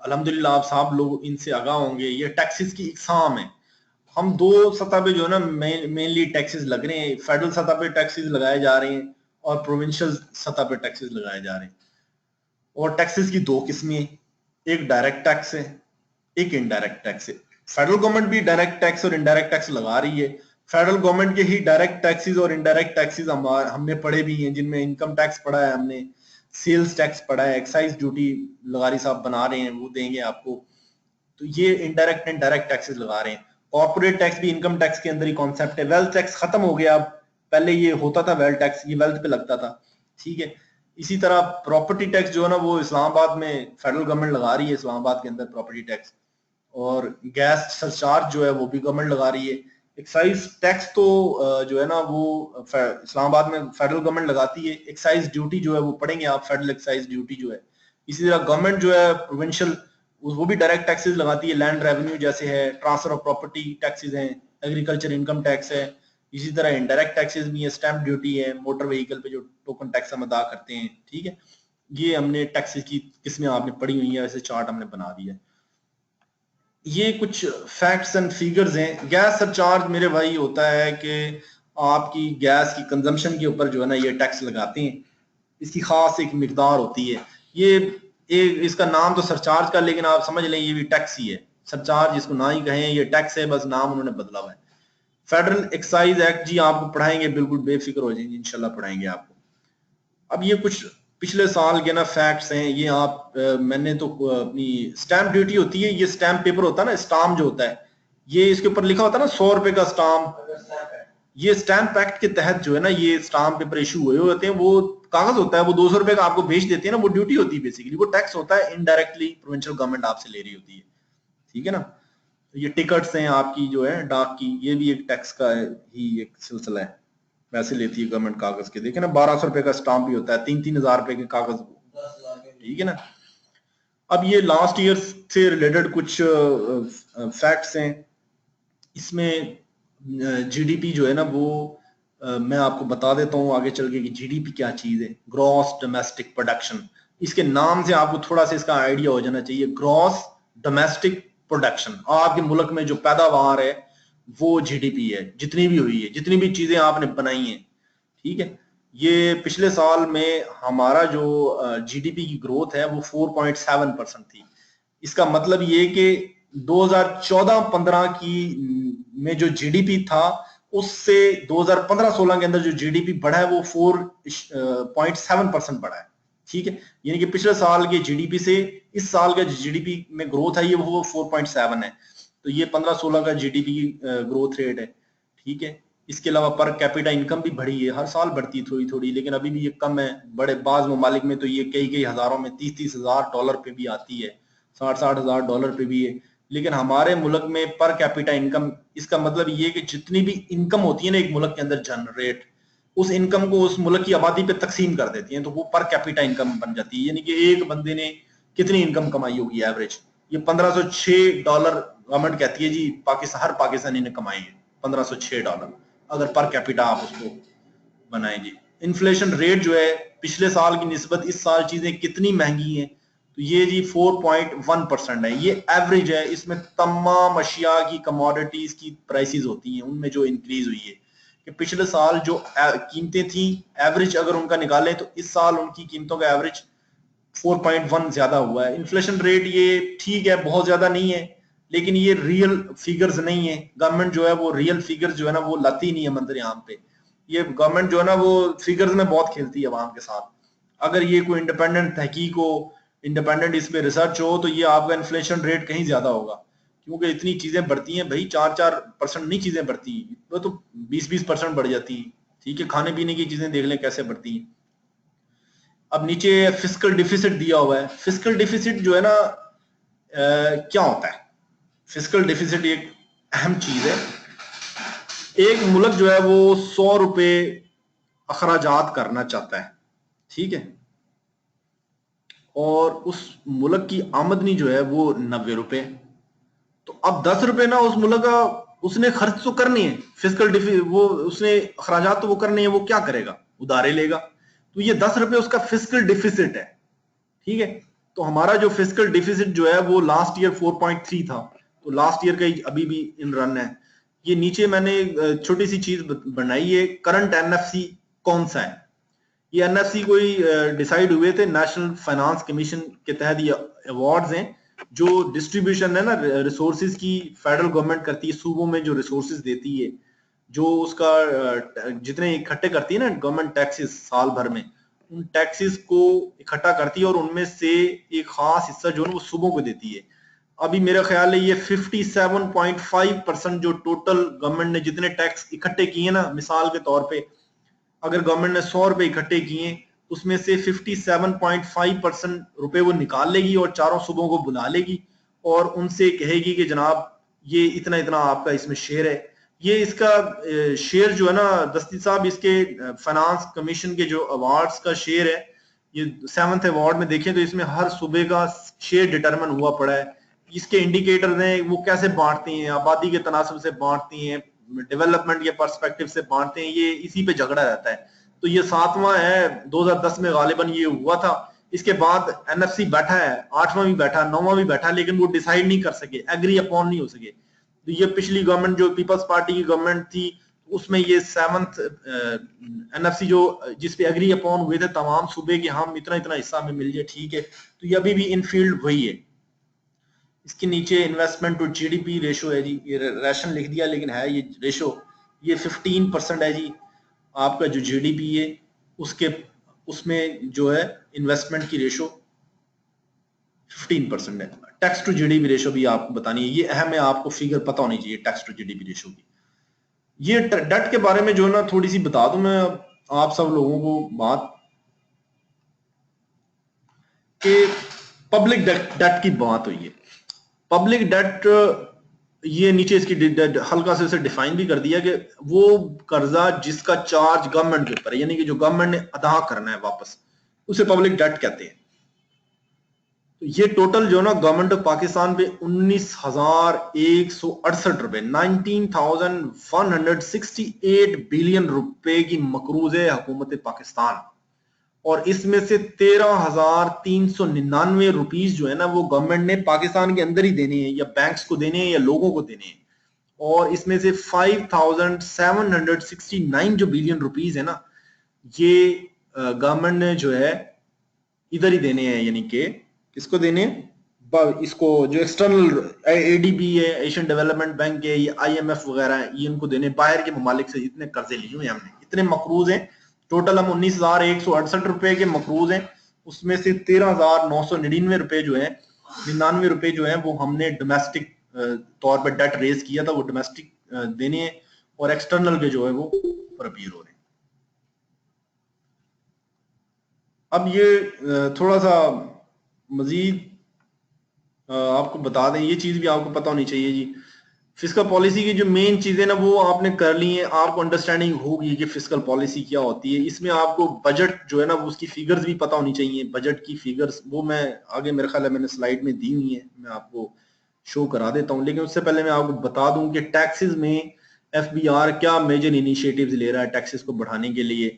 अल्हम्दुलिल्लाह आप साहब लोग इनसे आगाह होंगे। ये टैक्सेस की इकसाम है। हम 2 सतह पे जो है ना मेनली टैक्सेस लग रहे हैं। फेडरल सतह पे टैक्सेस लगाए जा रहे हैं और प्रोविंशियल सतह पे टैक्सेस लगाए जा रहे हैं। और टैक्सेस की 2 किस्में हैं, एक डायरेक्ट टैक्स है, एक इनडायरेक्ट टैक्स है। फेडरल गवर्नमेंट भी डायरेक्ट टैक्स और इनडायरेक्ट टैक्स लगा रही है। फेडरल गवर्नमेंट के ही डायरेक्ट टैक्सेस और इनडायरेक्ट टैक्सेस हमने पढ़े भी हैं, जिनमें इनकम टैक्स पढ़ा है हमने, सेल्स टैक्स पढ़ा है, एक्साइज ड्यूटी लगारी साहब बना रहे हैं, वो देंगे आपको। तो ये इनडायरेक्ट एंड डायरेक्ट टैक्सेस लगा रहे हैं। कॉर्पोरेट टैक्स भी इनकम टैक्स के अंदर ही कॉन्सेप्ट है। वेल्थ टैक्स खत्म हो गया, अब पहले ये होता था वेल्थ टैक्स, ये वेल्थ पे लगता था, ठीक है। इसी तरह प्रॉपर्टी टैक्स जो है ना वो इस्लामाबाद में फेडरल गवर्नमेंट लगा रही है, इस्लामाबाद के अंदर प्रॉपर्टी टैक्स। और गैस सरचार्ज जो है वो भी गवर्नमेंट लगा रही है। एक्साइज टैक्स तो जो है ना वो इस्लामाबाद में फेडरल गवर्नमेंट लगाती है। एक्साइज ड्यूटी जो है वो पढ़ेंगे आप, फेडरल एक्साइज ड्यूटी जो है। इसी तरह गवर्नमेंट जो है प्रोविंशियल, वो भी डायरेक्ट टैक्सेस लगाती है, लैंड रेवेन्यू जैसे है, ट्रांसफर ऑफ प्रॉपर्टी टैक्सेस हैं, एग्रीकल्चर इनकम टैक्स है। इसी तरह इनडायरेक्ट टैक्सेस भी है, स्टैंप ड्यूटी है, मोटर व्हीकल पे जो टोकन टैक्स हम अदा करते हैं, ठीक है। ये हमने टैक्सेस की किस्में आपने पढ़ी हुई है, ऐसे चार्ट हमने बना दिया है। ये कुछ फैक्ट्स एंड फिगर्स हैं। गैस सरचार्ज मेरे भाई होता है कि आपकी गैस की कंजम्पशन के ऊपर जो है ना ये टैक्स लगाते हैं। इसकी खास एक मिकदार होती है। ये एक इसका नाम तो सरचार्ज का, लेकिन आप समझ लें ये भी टैक्स ही है। सरचार्ज इसको ना ही कहें, ये टैक्स है, बस नाम उन्होंने बदला हुआ है। फेडरल एक्साइज एक्ट जी आपको पढ़ाएंगे, बिल्कुल बेफिक्र हो जाएंगे, इंशाल्लाह पढ़ाएंगे आपको। अब ये कुछ पिछले साल के ना फैक्ट्स हैं, ये आप मैंने तो अपनी स्टैंप ड्यूटी होती है, ये स्टैंप पेपर होता है ना, स्टाम्प जो होता है, ये इसके ऊपर लिखा होता है ना 100 रुपए का स्टाम्प। ये स्टैंप एक्ट के तहत जो है ना ये स्टाम्प पेपर इशू हुए होते हैं, वो कागज होता है, वो 200 रुपए का आपको भेज देते हैं ना, वो ड्यूटी होती है बेसिकली, वो टैक्स होता है, इनडायरेक्टली प्रोविंशियल गवर्नमेंट आपसे ले रही होती है, ठीक है ना। ये टिकट्स हैं आपकी जो है डाक की, ये भी एक टैक्स का ही एक सिलसिला है, वैसे लेती है गवर्नमेंट कागज के। देखे ना 1200 रुपए का स्टाम्प भी होता है, 3-3 हजार रुपए के कागज, ठीक है ना। अब ये लास्ट ईयर से रिलेटेड कुछ फैक्ट्स हैं, इसमें जीडीपी जो है ना वो मैं आपको बता देता हूँ आगे चल के कि जीडीपी क्या चीज है। ग्रॉस डोमेस्टिक प्रोडक्शन, इसके नाम से आपको थोड़ा सा इसका आइडिया हो जाना चाहिए। ग्रॉस डोमेस्टिक प्रोडक्शन, आपके मुल्क में जो पैदावार है वो जीडीपी है, जितनी भी हुई है, जितनी भी चीजें आपने बनाई हैं, ठीक है। ये पिछले साल में हमारा जो जीडीपी की ग्रोथ है वो 4.7% थी। इसका मतलब ये कि 2014-15 की में जो जीडीपी था उससे 2015-16 के अंदर जो जीडीपी बढ़ा है वो 4.7% बढ़ा है, ठीक है। यानी कि पिछले साल के जीडीपी से इस साल का जीडीपी में ग्रोथ है ये वो 4.7 है। तो ये 15-16 का जीडीपी की ग्रोथ रेट है, ठीक है। इसके अलावा पर कैपिटा इनकम भी बढ़ी है, हर साल बढ़ती है थोड़ी थोड़ी, लेकिन अभी भी ये कम है। बड़े बाज ममालिक में तो ये कई हजारों में, 30-30 हजार डॉलर पे भी आती है, 60-60 हजार डॉलर पे भी है। लेकिन हमारे मुल्क में पर कैपिटा इनकम, इसका मतलब ये कि जितनी भी इनकम होती है ना एक मुल्क के अंदर जनरेट, उस इनकम को उस मुल्क की आबादी पे तकसीम कर देती है, तो वो पर कैपिटा इनकम बन जाती है। यानी कि एक बंदे ने कितनी इनकम कमाई होगी एवरेज, ये $1506 गवर्नमेंट कहती है जी, हर पाकिस्तानी ने कमाई है $1506 अगर पर कैपिटा आप उसको बनाएंगे। इन्फ्लेशन रेट जो है पिछले साल की निस्बत इस साल चीजें कितनी महंगी हैं, तो ये जी 4.1% है, ये एवरेज है। इसमें तमाम अशिया की कमोडिटीज की प्राइसेस होती हैं, उनमें जो इंक्रीज हुई है कि पिछले साल जो कीमतें थी एवरेज अगर उनका निकालें तो इस साल उनकी कीमतों का एवरेज 4.1 ज्यादा हुआ है। इन्फ्लेशन रेट ये ठीक है, बहुत ज्यादा नहीं है, लेकिन ये रियल फिगर्स नहीं है। गवर्नमेंट जो है वो रियल फिगर्स जो है ना वो लाती नहीं है मंदिर यहाँ पे। ये गवर्नमेंट जो है ना वो फिगर्स में बहुत खेलती है अवाम के साथ। अगर ये कोई इंडिपेंडेंट तहकीक हो, इंडिपेंडेंट इस पे रिसर्च हो, तो ये आपका इन्फ्लेशन रेट कहीं ज्यादा होगा, क्योंकि इतनी चीजें बढ़ती हैं भाई, 4-4% नहीं चीजें बढ़ती, वो तो 20-20% बढ़ जाती है, ठीक है। खाने पीने की चीजें देख लें कैसे बढ़ती हैं। अब नीचे फिस्कल डिफिसिट दिया हुआ है। फिस्कल डिफिसिट जो है ना क्या होता है? फिस्कल डिफिसिट एक अहम चीज है। एक मुल्क जो है वो 100 रुपए अखराजात करना चाहता है, ठीक है, और उस मुल्क की आमदनी जो है वो 90 रुपए। तो अब 10 रुपए ना उस मुल्क का उसने खर्च तो करनी है, वो उसने अखराजात तो वो करने हैं, वो क्या करेगा? उधारे लेगा। तो ये 10 रुपए उसका फिस्कल डिफिसिट है, ठीक है। तो हमारा जो फिस्कल डिफिसिट जो है वो लास्ट ईयर 4.3 था, तो लास्ट ईयर का अभी भी इन रन है। ये नीचे मैंने छोटी सी चीज बनाई है, करंट एनएफसी कौन सा है। ये एनएफसी कोई डिसाइड हुए थे नेशनल फाइनेंस कमीशन के तहत। ये अवार्ड्स हैं जो डिस्ट्रीब्यूशन है ना रिसोर्सेज की, फेडरल गवर्नमेंट करती है, सूबों में जो रिसोर्सेज देती है, जो उसका जितने इकट्ठे करती है ना गवर्नमेंट टैक्सेस साल भर में, उन टैक्सेस को इकट्ठा करती है और उनमें से एक खास हिस्सा जो है वो सूबों को देती है। अभी मेरा ख्याल है ये 57.5% जो टोटल गवर्नमेंट ने जितने टैक्स इकट्ठे किए ना, मिसाल के तौर पे अगर गवर्नमेंट ने 100 रुपए इकट्ठे किए, उसमें से 57.5% रुपए वो निकाल लेगी और चारों सूबों को बुला लेगी और उनसे कहेगी कि जनाब ये इतना इतना आपका इसमें शेयर है। ये इसका शेयर जो है ना दस्ती साहब, इसके फाइनेंस कमीशन के जो अवार्ड्स का शेयर है, ये 7th अवार्ड में देखें तो इसमें हर सूबे का शेयर डिटरमिन हुआ पड़ा है। इसके इंडिकेटर हैं वो कैसे बांटती हैं, आबादी के तनासब से बांटती हैं, डेवलपमेंट के पर्सपेक्टिव से बांटते हैं, ये इसी पे झगड़ा रहता है। तो ये 7वां है, 2010 में गालिबन ये हुआ था। इसके बाद एनएफसी बैठा है, 8वां भी बैठा, 9वां भी बैठा, लेकिन वो डिसाइड नहीं कर सके, एग्री अपॉन नहीं हो सके। तो ये पिछली गवर्नमेंट जो पीपल्स पार्टी की गवर्नमेंट थी, उसमें ये 7th NFC जो जिस पे एग्री अपॉन हुए थे तमाम सूबे कि हम इतना इतना हिस्सा हमें मिल जाए, ठीक है, तो ये अभी भी इन फील्ड वही है। इसके नीचे इन्वेस्टमेंट टू GDP रेशो है जी, ये रेशन लिख दिया लेकिन है ये रेशो, ये 15% है जी आपका जो GDP है उसके, उसमें जो है इन्वेस्टमेंट की रेशो 15% है। टैक्स टू GDP रेशो भी आपको बतानी है, ये अहम है, आपको फिगर पता होनी चाहिए टैक्स टू GDP रेशो की। ये डेट के बारे में जो है ना थोड़ी सी बता दूं मैं आप सब लोगों को बात, कि पब्लिक डेट की बात हुई है। पब्लिक डेट, ये नीचे इसकी हल्का से उसे डिफाइन भी कर दिया कि वो कर्जा जिसका चार्ज गवर्नमेंट के ऊपर है, यानी कि जो गवर्नमेंट ने अदा करना है वापस, उसे पब्लिक डेट कहते हैं। तो ये टोटल जो ना गवर्नमेंट ऑफ पाकिस्तान पे 19,168 रुपए, 19,168 बिलियन रुपए की मकरूज है हुकूमत पाकिस्तान, और इसमें से 13,399 रुपीज जो है ना वो गवर्नमेंट ने पाकिस्तान के अंदर ही देने हैं, या बैंक्स को देने हैं या लोगों को देने हैं। और इसमें से 5,769 जो बिलियन रुपीज है ना, ये गवर्नमेंट ने जो है इधर ही देने हैं, यानी कि किसको देने, इसको जो एक्सटर्नल ADB है, एशियन डेवलपमेंट बैंक है, ये IMF वगैरह है, ये इनको देने, बाहर के ममालिक से इतने कर्जे लिए हुए हमने, इतने मकरूज हैं। टोटल हम 19,168 रुपए के मकरूज हैं, उसमें से 13,999 रुपए जो है, 99 रुपए जो है वो हमने डोमेस्टिक तौर पर डेट रेज किया था, वो डोमेस्टिक देने हैं, और एक्सटर्नल के जो है वो ऊपर अपीयर हो रहे हैं। अब ये थोड़ा सा मजीद आपको बता दें, ये चीज भी आपको पता होनी चाहिए जी, फिस्कल पॉलिसी की जो मेन चीजें ना वो आपने कर ली हैं, आपको अंडरस्टैंडिंग होगी कि फिस्कल पॉलिसी क्या होती है। इसमें आपको बजट जो है ना वो उसकी फिगर्स भी पता होनी चाहिए, बजट की फिगर्स, वो मैं आगे मेरे ख्याल है मैंने स्लाइड में दी हुई है, मैं आपको शो करा देता हूँ। लेकिन उससे पहले मैं आपको बता दूं कि टैक्सेस में FBR क्या मेजर इनिशिएटिव्स ले रहा है टैक्सेस को बढ़ाने के लिए।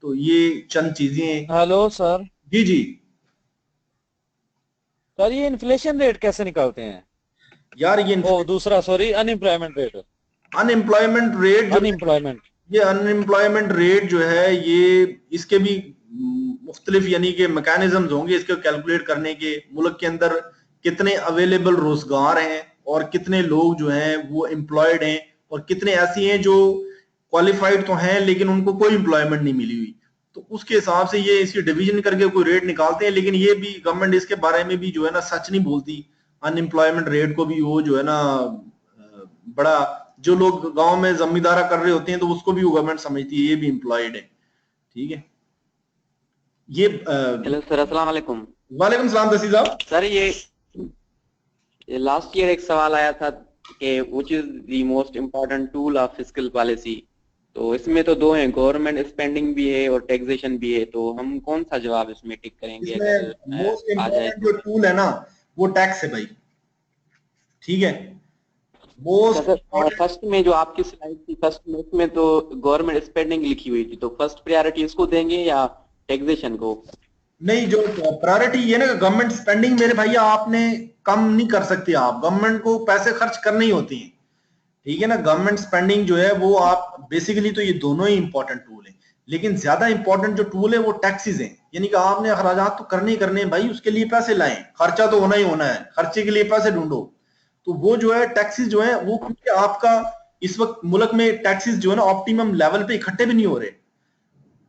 तो ये चंद चीजें। Hello sir. जी जी। सर ये इन्फ्लेशन रेट कैसे निकालते हैं? यार ये ओ दूसरा, sorry, unemployment rate. Unemployment rate जो, अनएम्प्लॉयमेंट। ये अनएम्प्लॉयमेंट रेट जो है ये, इसके भी मुख्तलिफ यानी कि मैकेनिज्म्स होंगे इसके कैलकुलेट करने के। मुल्क के अंदर कितने अवेलेबल रोजगार हैं और कितने लोग जो हैं वो एम्प्लॉयड हैं, और कितने ऐसी हैं जो क्वालिफाइड तो हैं लेकिन उनको कोई एम्प्लॉयमेंट नहीं मिली हुई। तो उसके हिसाब से ये इसकी डिवीजन करके कोई रेट निकालते हैं। लेकिन ये भी गवर्नमेंट इसके बारे में भी जो है ना सच नहीं बोलती, अनएम्प्लॉयमेंट रेट को भी वो जो है ना बड़ा, जो लोग गांव में जमींदारा कर रहे होते हैं तो उसको भी गवर्नमेंट समझती है ये भी एम्प्लॉयड है, ठीक है। ये हेलो सर, अस्सलाम वालेकुम। वालेकुम सलाम दसी साहब। सर ये लास्ट ईयर एक सवाल आया था कि which is the most important tool of fiscal policy. तो इसमें तो दो हैं, गवर्नमेंट स्पेंडिंग भी है और टैक्सेशन भी है, तो हम कौन सा जवाब इसमें टिक करेंगे इसमें अगर मोस्ट आ जाए इम्पोर्टेंट जो टूल है ना वो टैक्स है भाई, ठीक है। मोस्ट सर फर्स्ट में जो आपकी स्लाइड थी, फर्स्ट में उसमें तो गवर्नमेंट स्पेंडिंग लिखी हुई थी, तो फर्स्ट प्रायोरिटी इसको देंगे या टैक्सेशन को? नहीं, जो प्रायोरिटी ये ना गवर्नमेंट स्पेंडिंग मेरे भैया आपने कम नहीं कर सकते, आप गवर्नमेंट को पैसे खर्च करने ही होती हैं, ठीक है ना। गवर्नमेंट स्पेंडिंग जो है वो आप बेसिकली, तो ये दोनों ही इंपॉर्टेंट टूल है, लेकिन ज्यादा इंपॉर्टेंट जो टूल है वो टैक्सेस हैं। यानी कि आपने अखराजात तो करने ही करने हैं भाई, उसके लिए पैसे लाएं, खर्चा तो होना ही होना है, खर्चे के लिए पैसे ढूंढो। तो वो जो है टैक्सेस जो है वो, क्योंकि आपका इस वक्त मुल्क में टैक्सेस जो है ना ऑप्टिमम लेवल पे इकट्ठे भी नहीं हो रहे,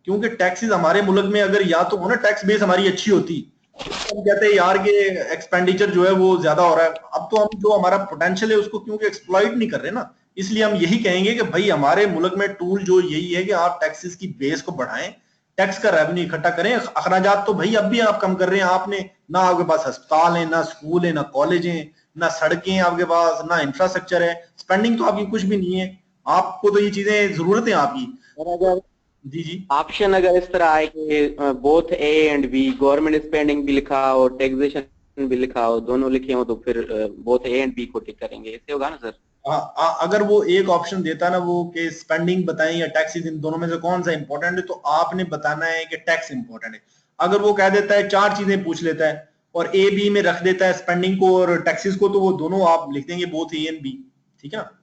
क्योंकि टैक्सेस हमारे मुल्क में अगर या तो हो ना टैक्स बेस हमारी अच्छी होती, तो हम कहते हैं यार कि एक्सपेंडिचर जो है वो ज्यादा हो रहा है। अब तो हम जो हमारा पोटेंशियल है उसको क्योंकि एक्सप्लॉइट नहीं कर रहे ना, इसलिए हम यही कहेंगे कि भाई हमारे मुल्क में टूल जो यही है कि आप टैक्सेस की बेस को बढ़ाएं, टैक्स का रेवेन्यू इकट्ठा करें। अखराजात तो भाई अब भी आप कम कर रहे हैं, आपने ना आपके पास अस्पताल है, ना स्कूल है, ना कॉलेज है, ना सड़कें हैं आपके पास, ना इंफ्रास्ट्रक्चर है, स्पेंडिंग तो आपकी कुछ भी नहीं है। आपको तो ये चीजें जरूरत है आपकी। और अगर जी जी। ऑप्शन अगर इस तरह आए कि both A and B, government spending भी लिखा और टैक्सेशन भी लिखा हो, दोनों लिखे हो, तो फिर बोथ ए एंड बी को टिक करेंगे, ऐसे होगा ना सर? अगर वो एक ऑप्शन देता ना वो कि स्पेंडिंग बताएं या टैक्सेस, इन दोनों में से कौन सा इंपॉर्टेंट है, तो आपने बताना है कि टैक्स इंपॉर्टेंट है। अगर वो कह देता है चार चीजें पूछ लेता है और ए बी में रख देता है स्पेंडिंग को और टैक्सेस को, तो वो दोनों आप लिख देंगे बोथ ए एंड बी, ठीक है ना।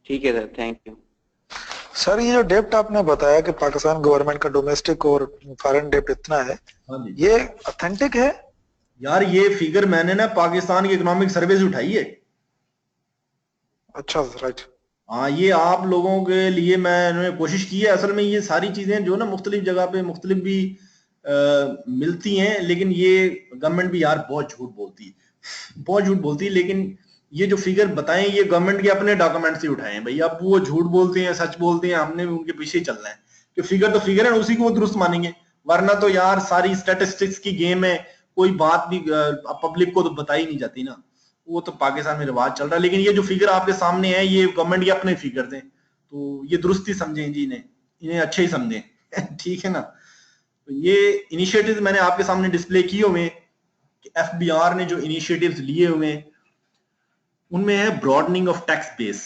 ठीक है सर, थैंक यू। सर ये जो डेप्ट आपने बताया कि पाकिस्तान गवर्नमेंट का डोमेस्टिक और फॉरेन डेप्ट इतना है, हाँ जी ये ऑथेंटिक है? यार, ये फिगर मैंने ना पाकिस्तान की इकोनॉमिक सर्वे से उठाई है। अच्छा, राइट। हाँ, ये आप लोगों के लिए मैंने कोशिश की है। असल में ये सारी चीजें जो ना मुख्तलिफ जगह पे मुख्तलिफ भी मिलती हैं, लेकिन ये गवर्नमेंट भी यार बहुत झूठ बोलती है, बहुत झूठ बोलती है। लेकिन ये जो फिगर बताएं ये गवर्नमेंट के अपने डॉक्यूमेंट से उठाए हैं भाई। अब वो झूठ बोलते हैं सच बोलते हैं, हमने भी उनके पीछे ही चलना है कि फिगर तो फिगर है, उसी को वो दुरुस्त मानेंगे। वरना तो यार सारी स्टैटिस्टिक्स की गेम है, कोई बात भी पब्लिक को तो बताई नहीं जाती ना। वो तो पाकिस्तान में रिवाज चल रहा है। लेकिन ये जो फिगर आपके सामने है ये गवर्नमेंट के अपने फिगर हैं, तो ये दुरुस्ती समझें जी, इन्हें इन्हें अच्छे ही समझें ठीक है ना। तो ये इनिशिएटिव्स मैंने आपके सामने डिस्प्ले किए हुए हैं कि एफबीआर ने जो इनिशिएटिव्स लिए हुए हैं उनमें है ब्रॉडनिंग ऑफ टैक्स बेस।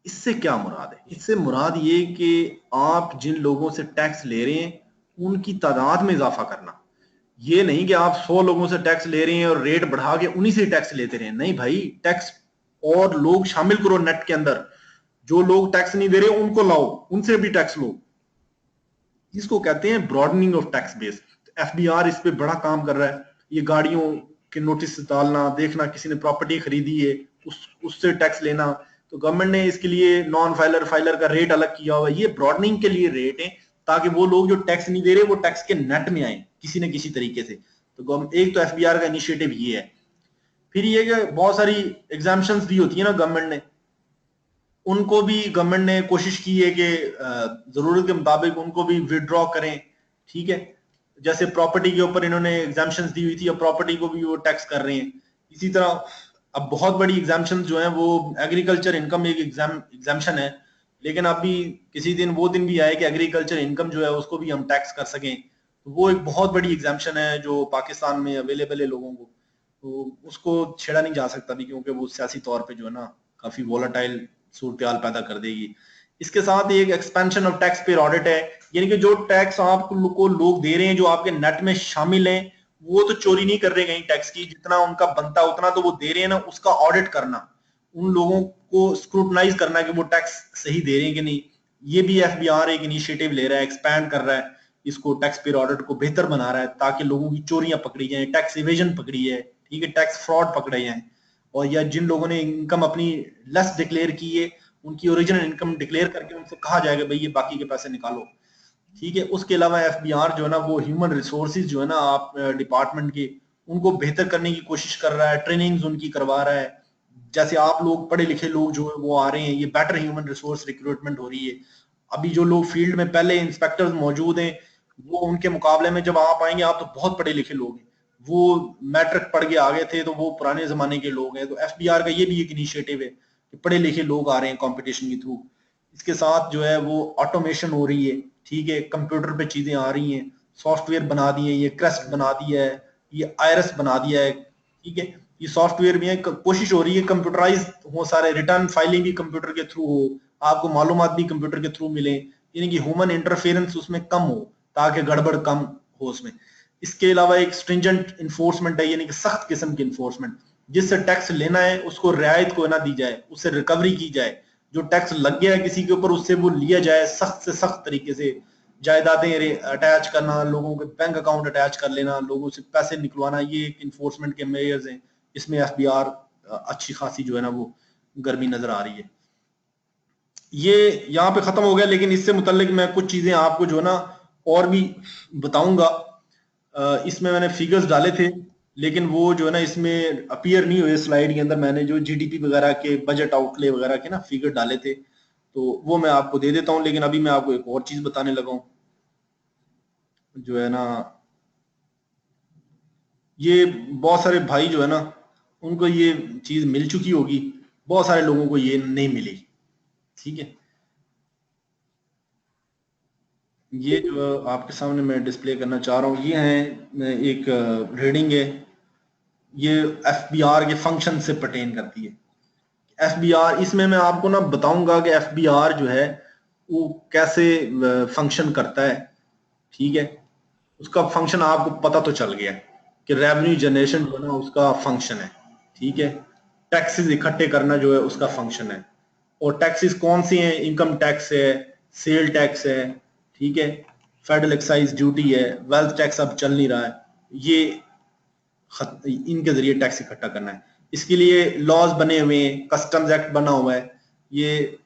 इससे क्या मुराद है? इससे मुराद ये कि आप जिन लोगों से टैक्स ले रहे हैं उनकी तादाद में इजाफा करना। ये नहीं कि आप 100 लोगों से टैक्स ले रहे हैं और रेट बढ़ा के उन्हीं से टैक्स लेते रहे। नहीं भाई, टैक्स और लोग शामिल करो नेट के अंदर। जो लोग टैक्स नहीं दे रहे उनको लाओ, उनसे भी टैक्स लो। इसको कहते हैं broadening of tax base. FBR इस पे बड़ा काम कर रहा है। ये गाड़ियों के नोटिस डालना, देखना किसी ने प्रॉपर्टी खरीदी है उससे टैक्स लेना, तो गवर्नमेंट ने इसके लिए नॉन फाइलर फाइलर का रेट अलग किया हुआ है। ये ब्रॉडनिंग के लिए रेट है ताकि वो लोग जो टैक्स नहीं दे रहे वो टैक्स के नेट में आए किसी न किसी तरीके से। तो एक तो एफबीआर का इनिशिएटिव ये है। फिर ये कि बहुत सारी एग्जाम्पशंस दी होती है ना गवर्नमेंट ने, उनको भी गवर्नमेंट ने कोशिश की है कि जरूरत के मुताबिक उनको भी विड्रॉ करें। ठीक है, जैसे प्रॉपर्टी के ऊपर इन्होंने एग्जाम्पशंस दी हुई थी, अब प्रॉपर्टी को भी वो टैक्स कर रहे हैं। इसी तरह अब बहुत बड़ी एग्जाम्पशंस जो है वो एग्रीकल्चर इनकम एक एग्जाम्पशन है, लेकिन अभी किसी दिन वो दिन भी आए कि एग्रीकल्चर इनकम जो है उसको भी हम टैक्स कर सकें। तो वो एक बहुत बड़ी एग्जाम्पशन है जो पाकिस्तान में अवेलेबल है लोगों को, तो उसको छेड़ा नहीं जा सकता भी, क्योंकि वो सियासी तौर पे जो है ना काफी वोलाटाइल सूरत पैदा कर देगी। इसके साथ एक expansion of tax payer audit है, यानी कि जो टैक्स आपको लोग दे रहे हैं जो आपके नेट में शामिल हैं वो तो चोरी नहीं कर रहे कहीं टैक्स की, जितना उनका बनता उतना तो वो दे रहे हैं ना, उसका ऑडिट करना, उन लोगों को स्क्रूटनाइज करना कि वो टैक्स सही दे रहे हैं कि नहीं। ये भी एफबीआर एक इनिशिएटिव ले रहा है, एक्सपैंड कर रहा है इसको, टैक्स पेयर ऑडिट को बेहतर बना रहा है ताकि लोगों की चोरियां पकड़ी जाए, टैक्स इवेजन पकड़ी है, ठीक है, टैक्स फ्रॉड पकड़े जाए। और या जिन लोगों ने इनकम अपनी लेस डिक्लेयर की है उनकी ओरिजिनल इनकम डिक्लेयर करके उनसे कहा जाएगा भाई ये बाकी के पैसे निकालो। ठीक है, उसके अलावा एफबीआर जो है ना वो ह्यूमन रिसोर्सेज जो है ना आप डिपार्टमेंट के उनको बेहतर करने की कोशिश कर रहा है, ट्रेनिंग्स उनकी करवा रहा है। जैसे आप लोग पढ़े लिखे लोग जो है वो आ रहे हैं, ये बेटर ह्यूमन रिसोर्स रिक्रूटमेंट हो रही है। अभी जो लोग फील्ड में पहले इंस्पेक्टर्स मौजूद हैं वो उनके मुकाबले में जब आप आएंगे आप तो बहुत पढ़े लिखे लोग हैं, वो मैट्रिक पढ़ के आ गए थे तो वो पुराने जमाने के लोग हैं। तो एफबीआर का ये भी एक इनिशिएटिव है कि पढ़े लिखे लोग आ रहे हैं कंपटीशन के थ्रू। इसके साथ जो है वो ऑटोमेशन हो रही है, ठीक है, कंप्यूटर पे चीजें आ रही हैं, सॉफ्टवेयर बना दिए, ये क्रेस्ट बना दिया है, ये आयरस बना दिया है, ठीक है, ये सॉफ्टवेयर भी है। कोशिश हो रही है कंप्यूटराइज हो, सारे रिटर्न फाइलिंग भी कंप्यूटर के थ्रू हो, आपको मालूमात भी कंप्यूटर के थ्रू मिले, यानी कि ह्यूमन इंटरफेरेंस उसमें कम हो ताकि गड़बड़ कम हो उसमें। इसके अलावा एक स्ट्रिंजेंट इन्फोर्समेंट है, यानी कि सख्त किस्म की इन्फोर्समेंट, जिससे टैक्स लेना है उसको रियायत को ना दी जाए, उससे रिकवरी की जाए। जो टैक्स लग गया है किसी के ऊपर उससे वो लिया जाए सख्त से सख्त तरीके से। जायदादें अटैच करना, लोगों के बैंक अकाउंट अटैच कर लेना, लोगों से पैसे निकलवाना, ये एक इन्फोर्समेंट के मेजर्स हैं। इसमें एफबीआर अच्छी खासी जो है ना वो गर्मी नजर आ रही है। ये यहाँ पे खत्म हो गया, लेकिन इससे मुतल्लिक मैं कुछ चीजें आपको जो है ना और भी बताऊंगा। इसमें मैंने फिगर्स डाले थे लेकिन वो जो है ना इसमें अपीयर नहीं हुए स्लाइड के अंदर। मैंने जो जीडीपी वगैरह के बजट आउटले वगैरह के ना फिगर डाले थे तो वो मैं आपको दे देता हूं। लेकिन अभी मैं आपको एक और चीज बताने लगा हूं जो है ना, ये बहुत सारे भाई जो है ना उनको ये चीज मिल चुकी होगी, बहुत सारे लोगों को ये नहीं मिली। ठीक है, ये जो आपके सामने मैं डिस्प्ले करना चाह रहा हूँ ये है एक रीडिंग है, ये एफबीआर के फंक्शन से पर्टेन करती है। एफबीआर, इसमें मैं आपको ना बताऊंगा कि एफबीआर जो है वो कैसे फंक्शन करता है। ठीक है, उसका फंक्शन आपको पता तो चल गया कि रेवेन्यू जनरेशन जो है ना उसका फंक्शन है, ठीक है, टैक्सेस इकट्ठे करना जो है उसका फंक्शन है, और टैक्सेस कौन से हैं, इनकम टैक्स है, सेल टैक्स है, ठीक है, फेडरल एक्साइज ड्यूटी है, वेल्थ टैक्स अब चल नहीं रहा है, ये इनके जरिए टैक्स इकट्ठा करना है। इसके लिए लॉज बने हुए हैं, कस्टम्स एक्ट बना हुआ है। ये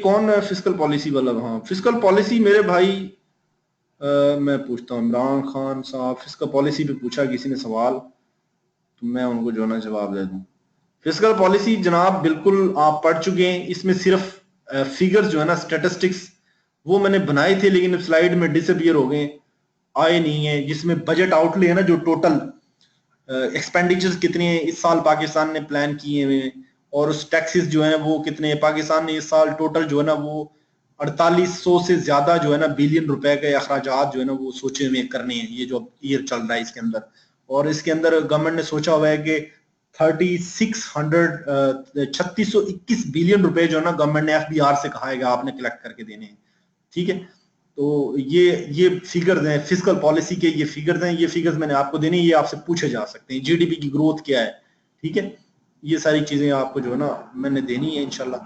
कौन है फिस्कल पॉलिसी वाला? हाँ, फिस्कल पॉलिसी मेरे भाई मैं पूछता हूँ, इमरान खान साहब फिस्कल पॉलिसी पे पूछा किसी ने सवाल, तो मैं उनको जो ना जवाब दे दूं। फिस्कल पॉलिसी जनाब बिल्कुल आप पढ़ चुके हैं, इसमें सिर्फ फिगर्स जो है ना, स्टेटिस्टिक्स वो मैंने बनाए थे लेकिन स्लाइड में डिसअपीयर हो गए, आए नहीं है। जिसमें बजट आउटले है ना, जो टोटल एक्सपेंडिचर्स कितने हैं इस साल पाकिस्तान ने प्लान किए हुए हैं, और उस टैक्सेस जो है वो कितने हैं। पाकिस्तान ने इस साल टोटल जो है ना वो 4800 से ज्यादा जो है ना बिलियन रुपए के अखराजात जो है ना वो सोचे हुए करने हैं, ये जो ईयर चल रहा है इसके अंदर। और इसके अंदर गवर्नमेंट ने सोचा हुआ है कि 3621 बिलियन रुपए जो है ना गवर्नमेंट ने FBR से कहा है कि आपने कलेक्ट करके देने हैं, ठीक है। तो ये फिगर्स हैं फिस्कल पॉलिसी के, ये फिगर्स हैं, ये फिगर्स मैंने आपको देने, ये आपसे पूछे जा सकते हैं। GDP की ग्रोथ क्या है, ठीक है, ये सारी चीजें आपको जो है ना मैंने देनी है इंशाल्लाह।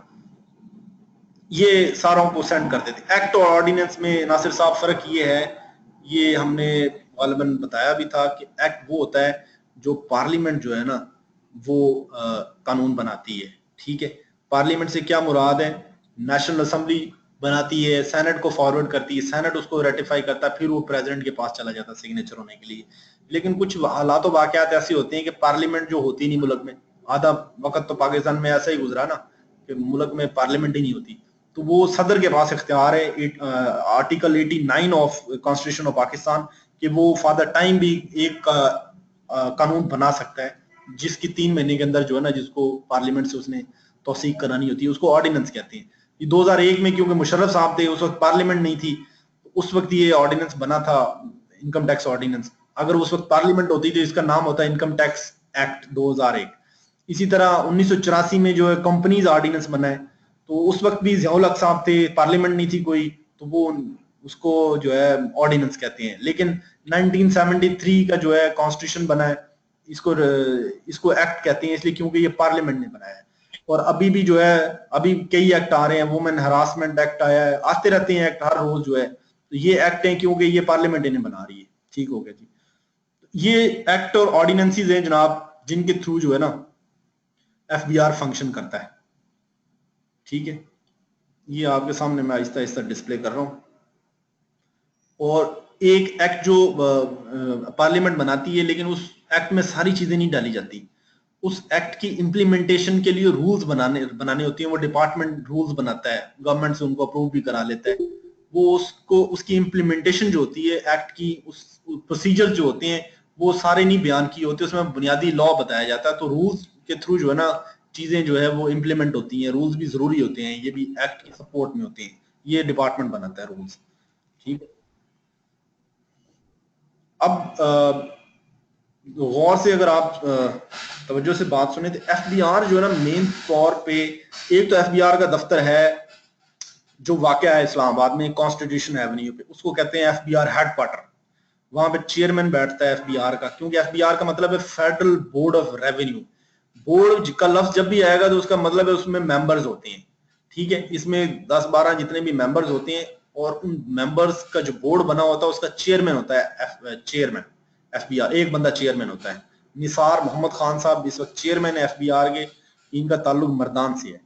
ये सारों को सेंड कर देते। एक्ट और ऑर्डिनेंस में नासिर साहब फर्क ये है, ये हमने गालिबन बताया भी था कि एक्ट वो होता है जो पार्लियामेंट जो है ना वो कानून बनाती है, ठीक है। पार्लियामेंट से क्या मुराद है, नेशनल असेंबली बनाती है, सेनेट को फॉरवर्ड करती है, सेनेट उसको रेटिफाई करता है, फिर वो प्रेसिडेंट के पास चला जाता है सिग्नेचर होने के लिए। लेकिन कुछ हालात वाकयात ऐसे होते हैं कि पार्लियामेंट जो होती नहीं मुल्क में, आधा वक्त तो पाकिस्तान में ऐसा ही गुजरा ना कि मुल्क में पार्लियामेंट ही नहीं होती, तो वो सदर के पास इख्तियार है article 89 of constitution of Pakistan कि वो फॉर द टाइम भी एक कानून बना सकता है, जिसकी 3 महीने के अंदर जो है ना जिसको पार्लियामेंट से उसने तौसीक करानी होती है, उसको ऑर्डिनेंस कहते हैं। 2001 में क्योंकि मुशर्रफ साहब थे, उस वक्त पार्लियामेंट नहीं थी, उस वक्त ये ऑर्डिनेंस बना था, इनकम टैक्स ऑर्डिनेंस। अगर उस वक्त पार्लियामेंट होती तो इसका नाम होता इनकम टैक्स एक्ट 2001। इसी तरह 1984 में जो है कंपनीज ऑर्डिनेंस बना है, तो उस वक्त भी ज़ियाउल हक साहब थे, पार्लियामेंट नहीं थी कोई, तो वो उसको जो है ऑर्डिनेंस कहते हैं। लेकिन 1973 का जो है कॉन्स्टिट्यूशन बना है, इसको एक्ट कहते हैं इसलिए क्योंकि ये पार्लियामेंट ने बनाया है। और अभी भी जो है अभी कई एक्ट आ रहे हैं, वुमेन हरासमेंट एक्ट आया है, आते रहते हैं एक्ट हर रोज जो है, तो ये एक्ट है क्योंकि ये पार्लियामेंट ने बना रही है, ठीक हो गया जी। ये एक्ट और ऑर्डिनेंसेस हैं जनाब जिनके थ्रू जो है ना FBR फंक्शन करता है, ठीक है। ये आपके सामने मैं आहिस्ता आहिस्ता डिस्प्ले कर रहा हूँ। और एक एक्ट जो पार्लियामेंट बनाती है, लेकिन उस एक्ट में सारी चीजें नहीं डाली जाती। उस एक्ट की इम्प्लीमेंटेशन के लिए रूल्स बनाने होती हैं, वो डिपार्टमेंट रूल्स बनाता है, गवर्नमेंट से उनको अप्रूव भी करा लेता है। वो उसकी इम्प्लीमेंटेशन जो होती है एक्ट की, उस प्रोसीजर जो होते हैं वो सारे नहीं बयान किए होते, उसमें बुनियादी लॉ बताया जाता है। तो रूल्स के थ्रू जो है ना चीजें जो है वो इम्प्लीमेंट होती हैं। रूल्स भी जरूरी होते हैं, ये भी एक्ट की सपोर्ट में होते हैं, ये डिपार्टमेंट बनाता है रूल्स, ठीक है। अब गौर से अगर आप तवज्जो से बात सुने तो FBR जो है ना मेन तौर पे, एक तो FBR का दफ्तर है जो वाक़या है इस्लामाबाद में कॉन्स्टिट्यूशन एवेन्यू पे, उसको कहते हैं FBR हेडक्वार्टर। वहां पे चेयरमैन बैठता है FBR का, क्योंकि FBR का मतलब है federal board of revenue. Board का लफ्ज जब भी आएगा तो उसका मतलब है उसमें मेंबर्स होते हैं, ठीक है। इसमें 10-12 जितने भी मेंबर्स होते हैं, और उन मेंबर्स का जो बोर्ड बना होता है उसका चेयरमैन होता है चेयरमैन FBR, एक बंदा चेयरमैन होता है। निसार मोहम्मद खान साहब इस वक्त चेयरमैन है FBR के, इनका ताल्लुक मर्दान से है,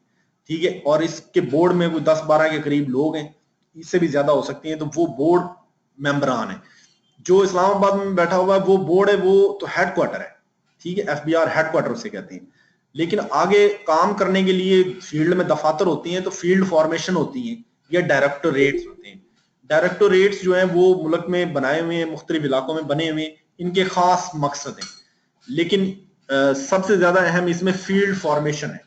ठीक है। और इसके बोर्ड में कोई 10-12 के करीब लोग हैं, इससे भी ज्यादा हो सकती हैं, तो वो बोर्ड मेंबरान है। जो इस्लामाबाद में बैठा हुआ है वो बोर्ड है, वो तो हेडक्वार्टर है, ठीक है। FBR हेडक्वार्टर उसे कहते हैं। लेकिन आगे काम करने के लिए फील्ड में दफातर होती हैं, तो फील्ड फॉर्मेशन होती हैं या डायरेक्टोरेट्स होते हैं। डायरेक्टोरेट्स जो हैं वो मुल्क में बनाए हुए हैं, मुख्तलिफ इलाकों में बने हुए हैं, इनके खास मकसद हैं। लेकिन सबसे ज्यादा अहम इसमें फील्ड फॉर्मेशन है।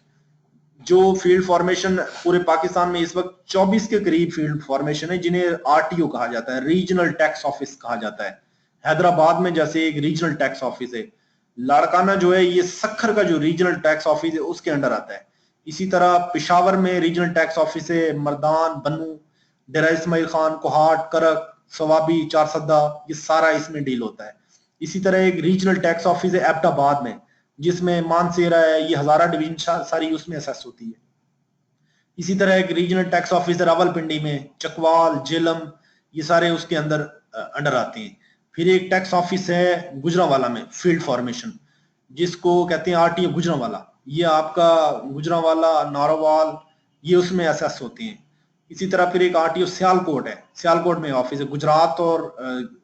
जो फील्ड फॉर्मेशन पूरे पाकिस्तान में इस वक्त 24 के करीब फील्ड फॉर्मेशन है, जिन्हें RTO कहा जाता है, रीजनल टैक्स ऑफिस कहा जाता है। हैदराबाद में जैसे एक रीजनल टैक्स ऑफिस है, लाड़काना जो है ये सखर का जो रीजनल टैक्स ऑफिस है उसके अंडर आता है। इसी तरह पेशावर में रीजनल टैक्स ऑफिस है, मर्दान, बन्नू, डेरा इस्माइल खान, कोहाट, करक, सवाबी, चारसद्दा, ये सारा इसमें डील होता है। इसी तरह एक रीजनल टैक्स ऑफिस है एबटाबाद में, जिसमें मानसेरा है, ये हजारा डिवीजन सारी उसमें असेस होती है, इसी तरह एक रीजनल टैक्स ऑफिसर रावलपिंडी में, चकवाल, जेलम, ये सारे उसके अंदर अंडर आते हैं। फिर एक टैक्स ऑफिस है गुजरांवाला में, फील्ड फॉर्मेशन, जिसको कहते हैं आरटीओ गुजरांवाला। ये आपका गुजरांवाला, नारोवाल, ये उसमें असेस होते हैं। इसी तरह फिर एक आरटीओ सियालकोट है, सियालकोट में ऑफिस है, गुजरात और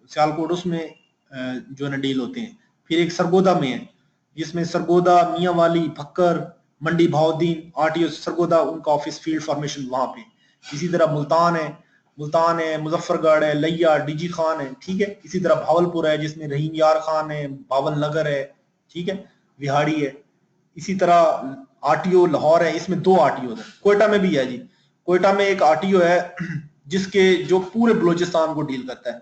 सियालकोट उसमें जो है ना डील होते हैं। फिर एक सरगोदा में है, जिसमें सरगोदा, मियांवाली, भक्कर, मंडी भाउद्दीन, आरटीओ सरगोदा, उनका ऑफिस फील्ड फॉर्मेशन वहां पे। इसी तरह मुल्तान है, मुजफ्फरगढ़ है, लिया, डीजी खान है, ठीक है। इसी तरह भावलपुर है, जिसमें रहीम यार खान है, बावल नगर है, ठीक है, विहाड़ी है। इसी तरह आरटीओ लाहौर है, इसमें 2 आरटीओ है। कोयटा में भी है जी, कोयटा में एक आरटीओ है जिसके जो पूरे बलूचिस्तान को डील करता है,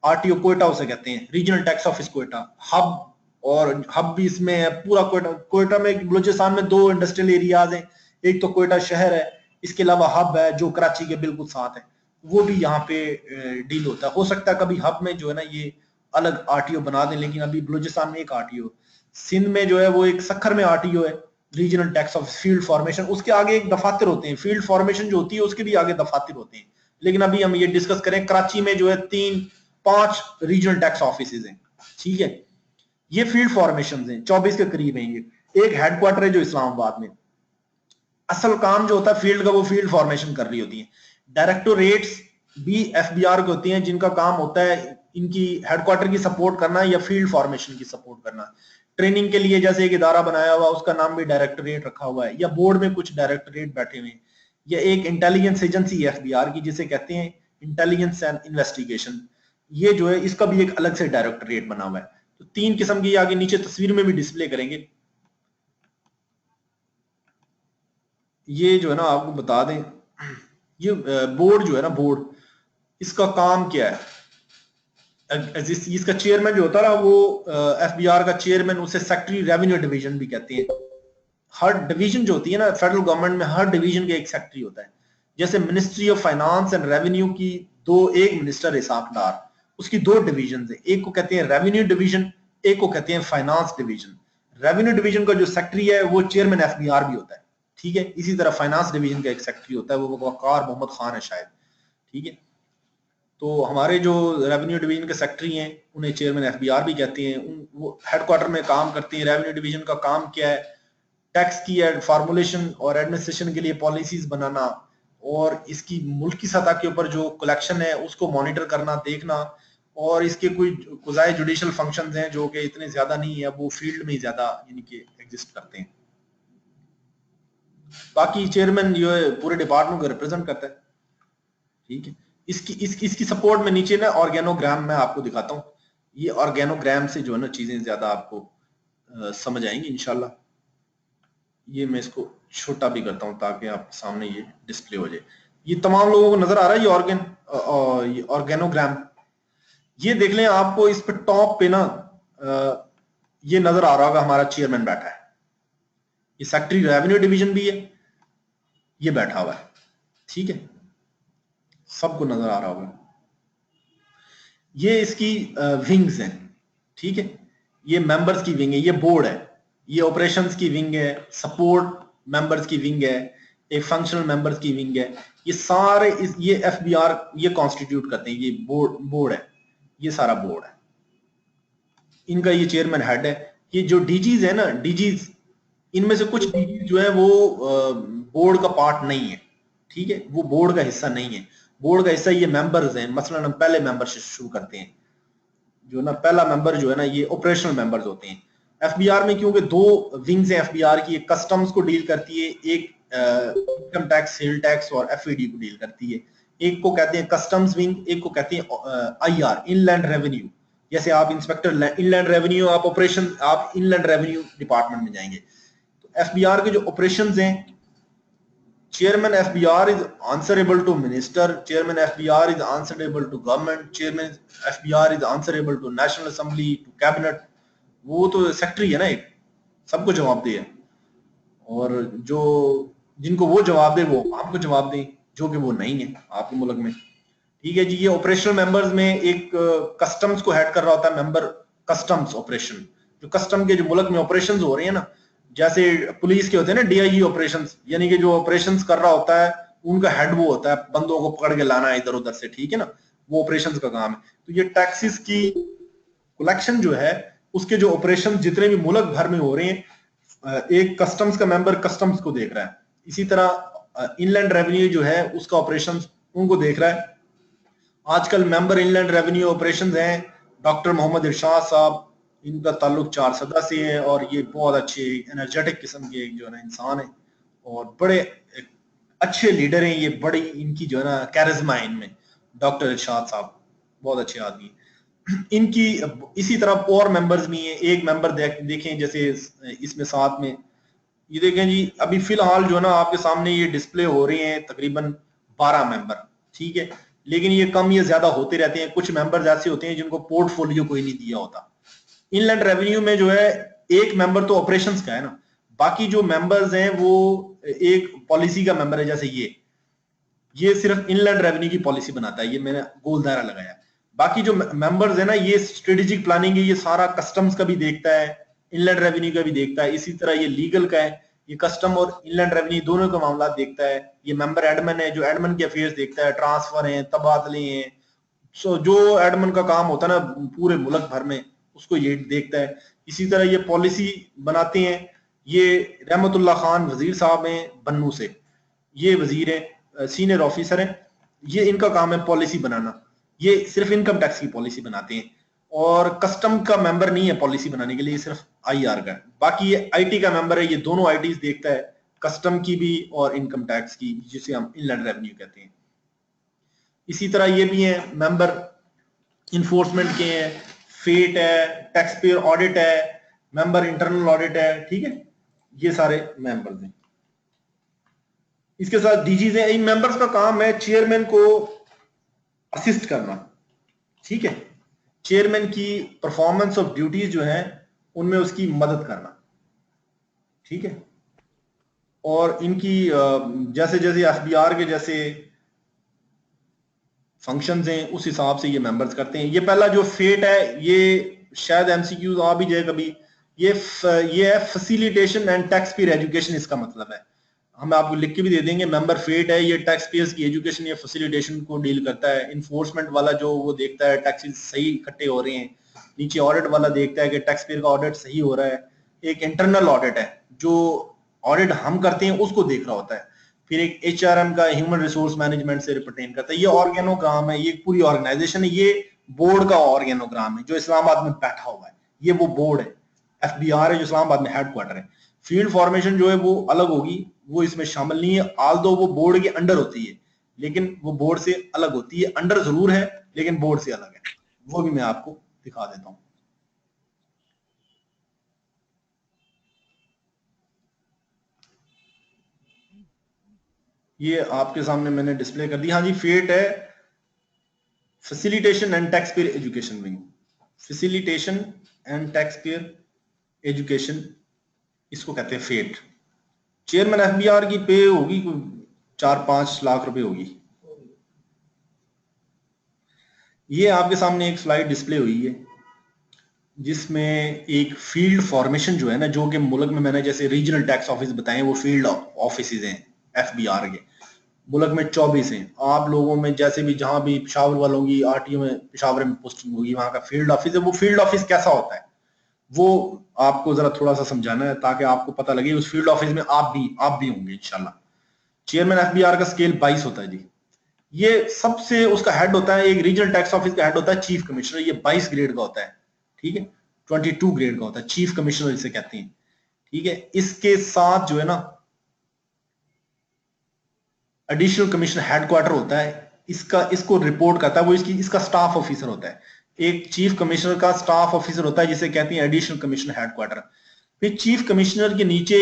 आरटीओ कोयटा उसे कहते हैं, regional tax office Quetta. Hub और हब भी इसमें है पूरा कोयटा। कोयटा में बलूचिस्तान में 2 इंडस्ट्रियल एरियाज हैं, एक तो कोयटा शहर है, इसके अलावा हब है जो कराची के बिल्कुल साथ है, वो भी यहाँ पे डील होता है। हो सकता है कभी हब में जो है ना ये अलग आरटीओ बना दें, लेकिन अभी बलूचिस्तान में एक आरटीओ। सिंध में जो है वो एक सखर में आरटीओ है, regional tax office field formation, उसके आगे एक दफातर होते हैं, फील्ड फॉर्मेशन जो होती है उसके भी आगे दफातर होते हैं। लेकिन अभी हम ये डिस्कस करें, कराची में जो है 3-5 रीजनल टैक्स ऑफिस हैं, ठीक है। ये फील्ड फॉर्मेशन हैं, 24 के करीब हैं ये। एक हेडक्वार्टर है जो इस्लामाबाद में। असल काम जो होता है फील्ड का, वो फील्ड फॉर्मेशन कर रही होती है। डायरेक्टोरेट्स भी एफबीआर के होती हैं, जिनका काम होता है इनकी हेडक्वार्टर की सपोर्ट करना या फील्ड फॉर्मेशन की सपोर्ट करना। ट्रेनिंग के लिए जैसे एक इदारा बनाया हुआ, उसका नाम भी डायरेक्टोरेट रखा हुआ है, या बोर्ड में कुछ डायरेक्टोरेट बैठे हुए हैं, या एक इंटेलिजेंस एजेंसी है एफबीआर की, जिसे कहते हैं इंटेलिजेंस एंड इन्वेस्टिगेशन। ये जो है इसका भी एक अलग से डायरेक्टोरेट बना हुआ है। तो 3 किस्म की, आगे नीचे तस्वीर में भी डिस्प्ले करेंगे। ये जो है ना आपको बता दें, ये बोर्ड जो है ना, बोर्ड, इसका काम क्या है। इसका चेयरमैन जो होता है ना, वो एफबीआर का चेयरमैन, उसे सेक्रेटरी रेवेन्यू डिवीजन भी कहते हैं। हर डिवीजन जो होती है ना फेडरल गवर्नमेंट में, हर डिवीजन का एक सेक्रेटरी होता है। जैसे ministry of finance and revenue की एक मिनिस्टर हिसाबदार, उसकी 2 डिवीजन है, एक को कहते हैं रेवेन्यू डिवीजन, एक को कहते हैं फाइनेंस डिवीजन। रेवेन्यू डिवीजन का जो सेक्रेटरी है वो चेयरमैन एफबीआर भी होता है, ठीक है। इसी तरह फाइनेंस डिवीजन का एक सेक्रेटरी होता है, वो वकार मोहम्मद खान है शायद, ठीक है। तो हमारे जो रेवेन्यू डिवीजन के सेक्रेटरी हैं उन्हें चेयरमैन एफबीआर भी कहते हैं। वो हेडक्वार्टर में काम करते हैं। रेवेन्यू डिवीजन का काम क्या है, टैक्स की फॉर्मुलेशन और एडमिनिस्ट्रेशन के लिए पॉलिसीज बनाना, और इसकी मुल्की सतह के ऊपर जो कलेक्शन है उसको मॉनिटर करना, देखना, और इसके कोई कुजाए जुडिशियल फंक्शंस हैं जो कि इतने ज्यादा नहीं है, वो फील्ड में ज्यादा यानी कि एग्जिस्ट करते हैं। बाकी चेयरमैन जो है पूरे डिपार्टमेंट को रिप्रेजेंट करता है, ठीक है। इसकी सपोर्ट में नीचे ना ऑर्गेनोग्राम मैं आपको दिखाता हूँ। ये ऑर्गेनोग्राम से जो है ना चीजें ज्यादा आपको समझ आएंगी इंशाल्लाह। ये मैं इसको छोटा भी करता हूँ ताकि आप सामने ये डिस्प्ले हो जाए। ये तमाम लोगों को नजर आ रहा है ये ऑर्गेनोग्राम। ये देख लें, आपको इस पे टॉप पे ना ये नजर आ रहा होगा, हमारा चेयरमैन बैठा है। ये सेक्रेटरी रेवेन्यू डिवीजन भी है, ये बैठा हुआ है, ठीक है, सबको नजर आ रहा होगा। ये इसकी विंग्स हैं, ठीक है। ये मेंबर्स की विंग है, ये बोर्ड है, ये ऑपरेशंस की विंग है, सपोर्ट मेंबर्स की विंग है, एक फंक्शनल मेंबर्स की विंग है। ये सारे ये एफबीआर ये कॉन्स्टिट्यूट करते हैं। ये बोर्ड है, ये सारा बोर्ड है। इनका ये चेयरमैन हेड है। ये जो डीजीज है ना, डीजीज, इनमें से कुछ डीजीज जो है वो बोर्ड का पार्ट नहीं है, ठीक है, वो बोर्ड का हिस्सा नहीं है। बोर्ड का हिस्सा ये मेंबर्स हैं। मसलन हम पहले मेंबर से शुरू करते हैं, जो ना पहला मेंबर जो है ना, ये ऑपरेशनल मेंबर्स होते हैं। एफबीआर में क्योंकि 2 विंग्स हैं एफबीआर की, एक कस्टम्स को डील करती है, एक इनकम टैक्स, सेल टैक्स और एफईडी को डील करती है। एक को कहते हैं कस्टम्स विंग, एक को कहते हैं आईआर, इनलैंड रेवेन्यू। जैसे आप इंस्पेक्टर इनलैंड रेवेन्यू, आप ऑपरेशन, आप इनलैंड रेवेन्यू डिपार्टमेंट में जाएंगे। तो एफबीआर के जो ऑपरेशंस हैं, Chairman FBR is answerable to minister, Chairman FBR is answerable to government, Chairman FBR is answerable to National Assembly, to cabinet। वो तो सेक्रेटरी है ना, एक सबको जवाब दे है, और जो जिनको वो जवाब दे वो आपको जवाब दे, जो कि वो नहीं है आपके मुल्क में, ठीक है जी। ये ऑपरेशनल मेंबर्स में एक कस्टम्स को हेड कर रहा होता है मेंबर, कस्टम्स ऑपरेशन, जो कस्टम के जो मुल्क में ऑपरेशंस हो रहे हैं ना, जैसे पुलिस के होते हैं ना डीआईजी ऑपरेशंस, यानी कि जो ऑपरेशंस कर रहा होता है उनका हेड वो होता है, बंदों को पकड़ के लाना इधर उधर से, ठीक है ना, वो ऑपरेशंस का काम है। तो ये टैक्सेस की कलेक्शन जो है उसके जो ऑपरेशन जितने भी मुल्क भर में हो रहे हैं, एक कस्टम्स का मेंबर कस्टम्स को देख रहा है, इसी तरह इनलैंड रेवेन्यू जो है उसका ऑपरेशन उनको देख रहा है। आजकल मेंबर इनलैंड रेवेन्यू ऑपरेशंस हैं डॉक्टर मोहम्मद इरशाद साहब, इनका ताल्लुक 4 सदा से है और ये बहुत अच्छे एनर्जेटिक किस्म के जो है ना इंसान है और बड़े अच्छे लीडर हैं ये, बड़ी इनकी जो है ना कैरिज्मा है इनमें। डॉक्टर इरशाद साहब बहुत अच्छे आदमी इनकी। इसी तरह और मेंबर्स भी हैं, एक मेंबर देखें जैसे इसमें साथ में ये देखें जी, अभी फिलहाल जो है ना आपके सामने ये डिस्प्ले हो रहे हैं तकरीबन 12 मेंबर, ठीक है, लेकिन ये कम या ज्यादा होते रहते हैं। कुछ मेंबर्स ऐसे होते हैं जिनको पोर्टफोलियो कोई नहीं दिया होता। इनलैंड रेवेन्यू में जो है एक मेंबर तो ऑपरेशंस का है ना, बाकी जो मेंबर्स हैं वो एक पॉलिसी का मेंबर है, जैसे ये सिर्फ इनलैंड रेवेन्यू की पॉलिसी बनाता है, ये मैंने गोल दायरा लगाया। बाकी जो मेंबर्स है ना ये स्ट्रेटेजिक प्लानिंग है, ये सारा कस्टम्स का भी देखता है, इनलैंड रेवेन्यू का भी देखता है, इसी तरह ये लीगल का है, ये कस्टम और इनलैंड रेवेन्यू दोनों का मामला देखता है। ये मेंबर एडमिन है जो एडमिन के अफेयर्स देखता है, ट्रांसफर है, तबादले हैं, सो जो एडमिन का काम होता है ना पूरे मुल्क भर में उसको ये देखता है। इसी तरह ये पॉलिसी बनाते हैं, ये रहमतुल्लाह खान वजीर साहब हैं बन्नू से, ये वजीर हैं, सीनियर ऑफिसर हैं, ये इनका काम है पॉलिसी बनाना, ये सिर्फ इनकम टैक्स की पॉलिसी बनाते हैं और कस्टम का मेंबर नहीं है पॉलिसी बनाने के लिए, सिर्फ आईआर का। बाकी ये आईटी का मेंबर है, ये दोनों आईटीज देखता है, कस्टम की भी और इनकम टैक्स की, जिसे हम इनलैंड रेवेन्यू कहते हैं। इसी तरह ये भी हैं मेंबर इन्फोर्समेंट के हैं, फेट है, टैक्स पेयर ऑडिट है, मेंबर इंटरनल ऑडिट है, ठीक है, ये सारे मेंबर्स हैं। इसके साथ डीजीज हैं। इन मेंबर्स का काम है चेयरमैन को असिस्ट करना, ठीक है, चेयरमैन की परफॉर्मेंस ऑफ ड्यूटीज जो है उनमें उसकी मदद करना, ठीक है। और इनकी जैसे जैसे एफबीआर के जैसे फंक्शंस हैं उस हिसाब से ये मेंबर्स करते हैं। ये पहला जो फेट है ये शायद एमसीक्यूज आ भी जाए कभी, ये है facilitation and tax payer education, इसका मतलब है, हम आपको लिख के भी दे देंगे। मेंबर फेट है, ये टैक्स पेयर्स की एजुकेशन या फैसिलिटेशन को डील करता है। इन्फोर्समेंट वाला जो वो देखता है टैक्सेस सही इकट्ठे हो रहे हैं। नीचे ऑडिट वाला देखता है कि टैक्स पेयर का ऑडिट सही हो रहा है। एक इंटरनल ऑडिट है, जो ऑडिट हम करते हैं उसको देख रहा होता है। फिर एक एचआरएम का ह्यूमन रिसोर्स मैनेजमेंट से रिप्रेजेंट करता है। ये ऑर्गेनोग्राम है, ये पूरी ऑर्गेनाइजेशन है, ये बोर्ड का ऑर्गेनोग्राम है जो इस्लामाबाद में बैठा हुआ है, ये वो बोर्ड है। एफबीआर है जो इस्लामाबाद में हेडक्वार्टर है। फील्ड फॉर्मेशन जो है वो अलग होगी, वो इसमें शामिल नहीं है, आल्दो वो बोर्ड के अंडर होती है, लेकिन वो बोर्ड से अलग होती है। अंडर जरूर है लेकिन बोर्ड से अलग है, वो भी मैं आपको दिखा देता हूं। ये आपके सामने मैंने डिस्प्ले कर दी। हाँ जी, फेट है facilitation and tax payer education wing, facilitation and tax payer education, इसको कहते हैं फेट। चेयरमैन एफबीआर की पे होगी 4-5 लाख रुपए होगी। ये आपके सामने एक स्लाइड डिस्प्ले हुई है जिसमें एक फील्ड फॉर्मेशन जो है ना, जो कि मुल्क में मैंने जैसे रीजनल टैक्स ऑफिस बताए वो फील्ड ऑफिस हैं एफबीआर के, मुल्क में 24 हैं। आप लोगों में जैसे भी जहां भी पेशावर वालों की आरटीओ में पेशावर में पोस्टिंग होगी वहां का फील्ड ऑफिस है। वो फील्ड ऑफिस कैसा होता है वो आपको जरा थोड़ा सा समझाना है ताकि आपको पता लगे। उस फील्ड ऑफिस में आप भी होंगे इंशाल्लाह। चेयरमैन एफबीआर का स्केल 22 होता है जी। ये सबसे उसका हेड होता है, एक रीजनल टैक्स ऑफिस का हेड होता है चीफ कमिश्नर, ये 22 ग्रेड का होता है, ठीक है, 22 ग्रेड का होता है, चीफ कमिश्नर इसे कहते हैं, ठीक है। इसके साथ जो है ना एडिशनल कमिश्नर हेडक्वार्टर होता है, इसको रिपोर्ट करता है, वो इसका स्टाफ ऑफिसर होता है। एक चीफ कमिश्नर का स्टाफ ऑफिसर होता है जिसे कहते हैं एडिशनल कमिश्नर हेडक्वार्टर। फिर चीफ कमिश्नर के नीचे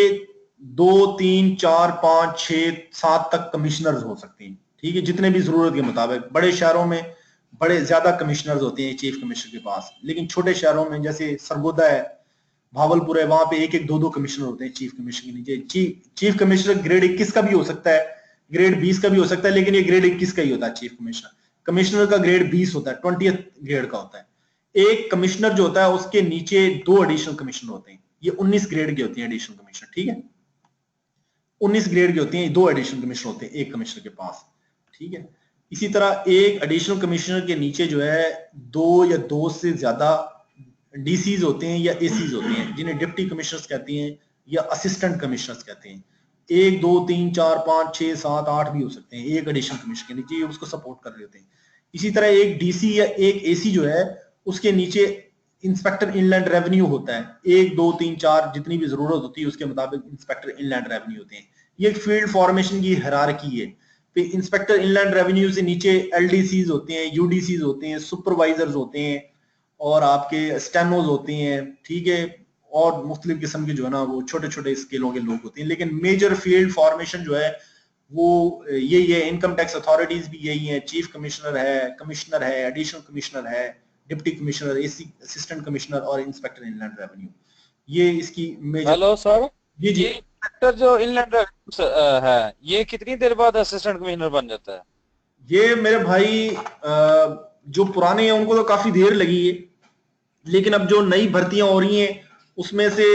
2, 3, 4, 5, 6, 7 तक कमिश्नर्स हो सकते हैं, ठीक है, जितने भी जरूरत के मुताबिक। बड़े शहरों में बड़े ज्यादा कमिश्नर्स होते हैं चीफ कमिश्नर के पास, लेकिन छोटे शहरों में जैसे सरगोदा है, भावलपुर है, वहां पे 1, 2, 2 कमिश्नर होते हैं चीफ कमिश्नर के नीचे। चीफ कमिश्नर ग्रेड 21 का भी हो सकता है, ग्रेड 20 का भी हो सकता है, लेकिन ये ग्रेड 21 का ही होता है चीफ कमिश्नर। कमिश्नर का ग्रेड 20 होता है, 20th ग्रेड का होता है। एक कमिश्नर जो होता है उसके नीचे 2 एडिशनल कमिश्नर होते हैं, ये 19 ग्रेड की होती है एडिशनल कमिश्नर, ठीक है, 19 ग्रेड की होती हैं, 2 एडिशनल कमिश्नर होते हैं एक कमिश्नर के पास, ठीक है। इसी तरह एक एडिशनल कमिश्नर के नीचे जो है 2 या 2 से ज्यादा डीसीज होते हैं या एसीज होते हैं, जिन्हें डिप्टी कमिश्नर्स कहते हैं या असिस्टेंट कमिश्नर्स कहते हैं। 1 2 3 4 5 6 7 8 भी हो सकते हैं एक एडिशनल कमिश्नर के नीचे, उसको सपोर्ट कर रहे होते हैं। इसी तरह एक डीसी या एक एसी जो है उसके नीचे इंस्पेक्टर इनलैंड रेवेन्यू होता है, 1 2 3 4 जितनी भी जरूरत होती है उसके मुताबिक इंस्पेक्टर इनलैंड रेवेन्यू होते हैं। ये एक फील्ड फॉर्मेशन की हायरार्की है। फिर इंस्पेक्टर इनलैंड रेवेन्यू से नीचे एलडीसीज होते हैं, यूडीसीज होते हैं, सुपरवाइजर्स होते हैं और आपके स्टेनोज होते हैं, ठीक है, और मुख्तलिफ किस्म के जो है ना वो छोटे छोटे स्केलों के लोग होते हैं। लेकिन मेजर फील्ड फॉर्मेशन जो है वो यही है। इनकम टैक्स अथॉरिटीज भी यही है, चीफ कमिश्नर है, एडिशनल कमिश्नर है, deputy commissioner, AC assistant commissioner और इंस्पेक्टर इनलैंड रेवेन्यू, ये इसकी मेजर। हेलो सर, जी जी, ये इंस्पेक्टर जो इनलैंड है ये कितनी देर बाद असिस्टेंट कमिश्नर बन जाता है? ये मेरे भाई जो पुराने हैं उनको तो काफी देर लगी है, लेकिन अब जो नई भर्तियां हो रही हैं उसमें से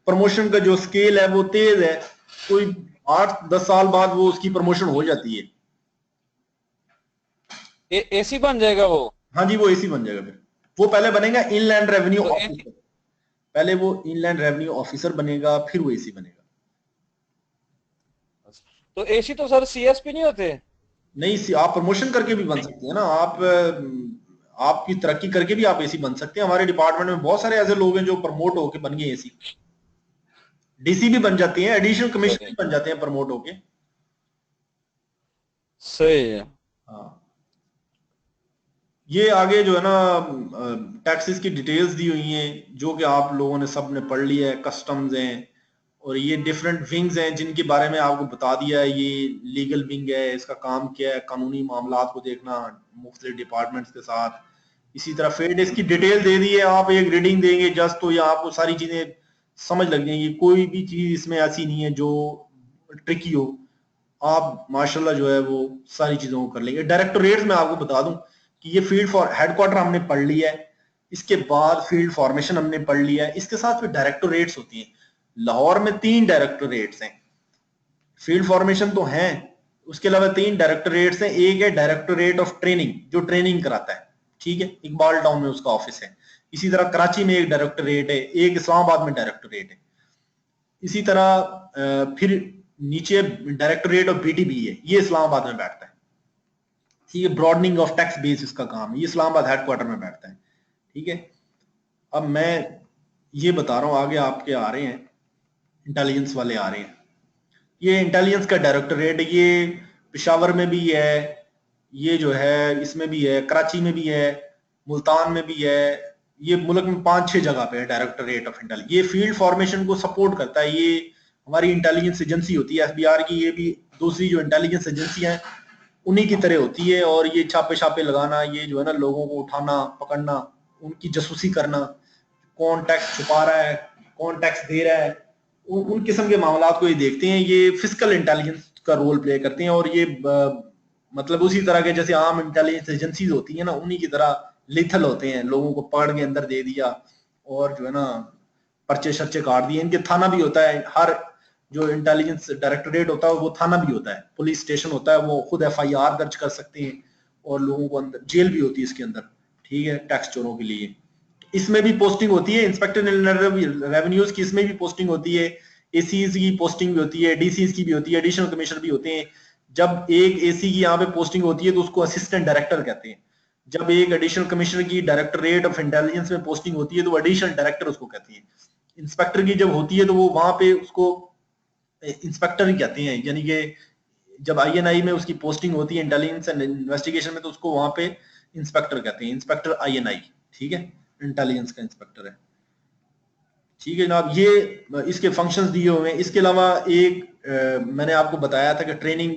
प्रमोशन का जो स्केल है वो तेज है, कोई 8-10 साल बाद वो उसकी प्रमोशन हो जाती है। एसी बन जाएगा वो? हाँ जी, वो एसी बन जाएगा। फिर वो पहले बनेगा इनलैंड रेवेन्यू तो ऑफिसर, पहले वो इनलैंड रेवेन्यू ऑफिसर बनेगा, फिर वो एसी बनेगा। तो एसी तो सर सीएसपी नहीं होते? नहीं, आप प्रमोशन करके भी बन सकते हैं ना, आपकी तरक्की करके भी आप एसी बन सकते हैं। हमारे डिपार्टमेंट में बहुत सारे ऐसे लोग हैं जो प्रमोट होके बन गए एसी, डीसी भी बन जाते हैं, एडिशनल कमिश्नर भी बन जाते हैं प्रमोट होके। सही है। हाँ, ये आगे जो है ना टैक्सेस की डिटेल्स दी हुई हैं जो कि आप लोगों ने सब ने पढ़ लिया है। कस्टम्स हैं और ये डिफरेंट विंग्स हैं जिनके बारे में आपको बता दिया है। ये लीगल विंग है, इसका काम क्या है, कानूनी मामलात को देखना मुख्तलिफ डिपार्टमेंट्स के साथ। इसी तरह फेड इसकी डिटेल दे दी है, आप एक रीडिंग देंगे जस्ट तो ये आपको सारी चीजें समझ लग जाएंगी। कोई भी चीज इसमें ऐसी नहीं है जो ट्रिकी हो, आप माशाल्लाह जो है वो सारी चीजों को कर लेंगे। डायरेक्टोरेट्स में आपको बता दूं कि ये फील्ड फॉर हेडक्वार्टर हमने पढ़ लिया है, इसके बाद फील्ड फॉर्मेशन हमने पढ़ लिया है, इसके साथ फिर डायरेक्टोरेट्स होती हैं। लाहौर में 3 डायरेक्टोरेट्स हैं, फील्ड फॉर्मेशन तो हैं, उसके अलावा 3 डायरेक्टोरेट्स हैं। एक है डायरेक्टोरेट ऑफ ट्रेनिंग जो ट्रेनिंग कराता है, ठीक है, इकबाल टाउन में उसका ऑफिस है। इसी तरह कराची में एक डायरेक्टोरेट है, एक इस्लामाबाद में डायरेक्टोरेट है। इसी तरह फिर नीचे डायरेक्टोरेट ऑफ बीटीबी है, ये इस्लामाबाद में बैठता है। ठीक है, ब्रॉडनिंग ऑफ टैक्स बेस इसका काम है, ये इस्लामाबाद हेडक्वार्टर में बैठता है। ठीक है, अब मैं ये बता रहा हूं, आगे आपके आ रहे हैं इंटेलिजेंस वाले आ रहे हैं। ये इंटेलिजेंस का डायरेक्टोरेट, ये पेशावर में भी है, ये जो है इसमें भी है, कराची में भी है, मुल्तान में भी है, ये मुल्क में 5-6 जगह पे है डायरेक्टोरेट ऑफ इंटेलिजेंस। ये फील्ड फॉर्मेशन को सपोर्ट करता है, ये हमारी इंटेलिजेंस एजेंसी होती है एफबीआर की, ये भी दूसरी जो इंटेलिजेंस एजेंसियां हैं उन्हीं की तरह होती है। और ये छापे छापे लगाना, ये जो है ना लोगों को उठाना पकड़ना, उनकी जासूसी करना, कौन टैक्स छुपा रहा है, कौन टैक्स दे रहा है, उन किस्म के मामलात को ये देखते हैं। ये फिजिकल इंटेलिजेंस का रोल प्ले करते हैं और ये मतलब उसी तरह के जैसे आम इंटेलिजेंस एजेंसीज होती है ना, उन्हीं की तरह लिथल होते हैं, लोगों को पकड़ के अंदर दे दिया और जो है ना पर्चे शर्चे काट दिए। इनके थाना भी होता है, हर जो इंटेलिजेंस डायरेक्टोरेट होता है वो थाना भी होता है, पुलिस स्टेशन होता है, वो खुद एफआईआर दर्ज कर सकते हैं और लोगों को अंदर जेल भी होती है इसके अंदर, ठीक है, टैक्स चोरों के लिए। इसमें भी पोस्टिंग होती है, इंस्पेक्टर रेवेन्यूज की इसमें भी पोस्टिंग होती है, एसीज की पोस्टिंग भी होती है, डीसीज की भी होती है, एडिशनल कमिश्नर भी होते हैं। जब एक एसी की यहाँ पे पोस्टिंग होती है तो उसको असिस्टेंट डायरेक्टर कहते हैं। जब एक एडिशनल कमिश्नर की डायरेक्टोरेट ऑफ इंटेलिजेंस में पोस्टिंग होती है तो एडिशनल डायरेक्टर उसको कहते हैं। इंस्पेक्टर की जब होती है तो वो वहां पे उसको इंस्पेक्टर ही कहते हैं, यानी कि जब आईएनआई में उसकी पोस्टिंग होती है इंटेलिजेंस एंड इन्वेस्टिगेशन में तो उसको वहां पे इंस्पेक्टर कहते हैं, इंस्पेक्टर आईएनआई, ठीक है, इंटेलिजेंस का इंस्पेक्टर है। ठीक है जनाब, ये इसके फंक्शंस दिए हुए हैं। इसके अलावा एक मैंने आपको बताया था कि ट्रेनिंग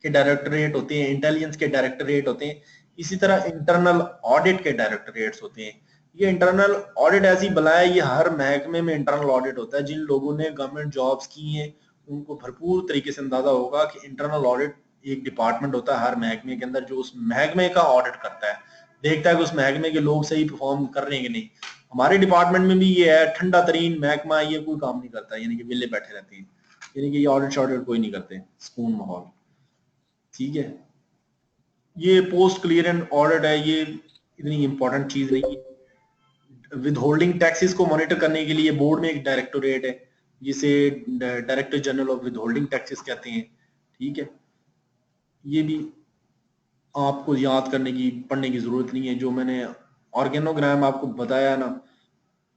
के डायरेक्टोरेट होते हैं, इंटेलिजेंस के डायरेक्टोरेट होते हैं, इसी तरह इंटरनल ऑडिट के डायरेक्टोरेट्स होते हैं। ये इंटरनल ऑडिट ऐसी बलाया, ये हर महकमे में इंटरनल ऑडिट होता है। जिन लोगों ने गवर्नमेंट जॉब्स की हैं उनको भरपूर तरीके से अंदाजा होगा कि इंटरनल ऑडिट एक डिपार्टमेंट होता है हर महकमे के अंदर जो उस महकमे का ऑडिट करता है, देखता है कि उस महकमे के लोग सही परफॉर्म कर रहे हैं कि नहीं। हमारे डिपार्टमेंट में भी ये है, ठंडा तरीन महकमा, ये कोई काम नहीं करता, यानी कि विले बैठे रहते हैं, यानी कि ये ऑडिट शॉडिट कोई नहीं करते, सुकून माहौल। ठीक है, ये पोस्ट क्लियरेंस ऑडिट है, ये इतनी इंपॉर्टेंट चीज नहीं है। विद होल्डिंग टैक्सेस को मॉनिटर करने के लिए बोर्ड में एक डायरेक्टोरेट है, जिसे director general of with holding taxes कहते हैं। ठीक है, ये भी आपको याद करने की, पढ़ने की जरूरत नहीं है। जो मैंने ऑर्गेनोग्राम आपको बताया ना,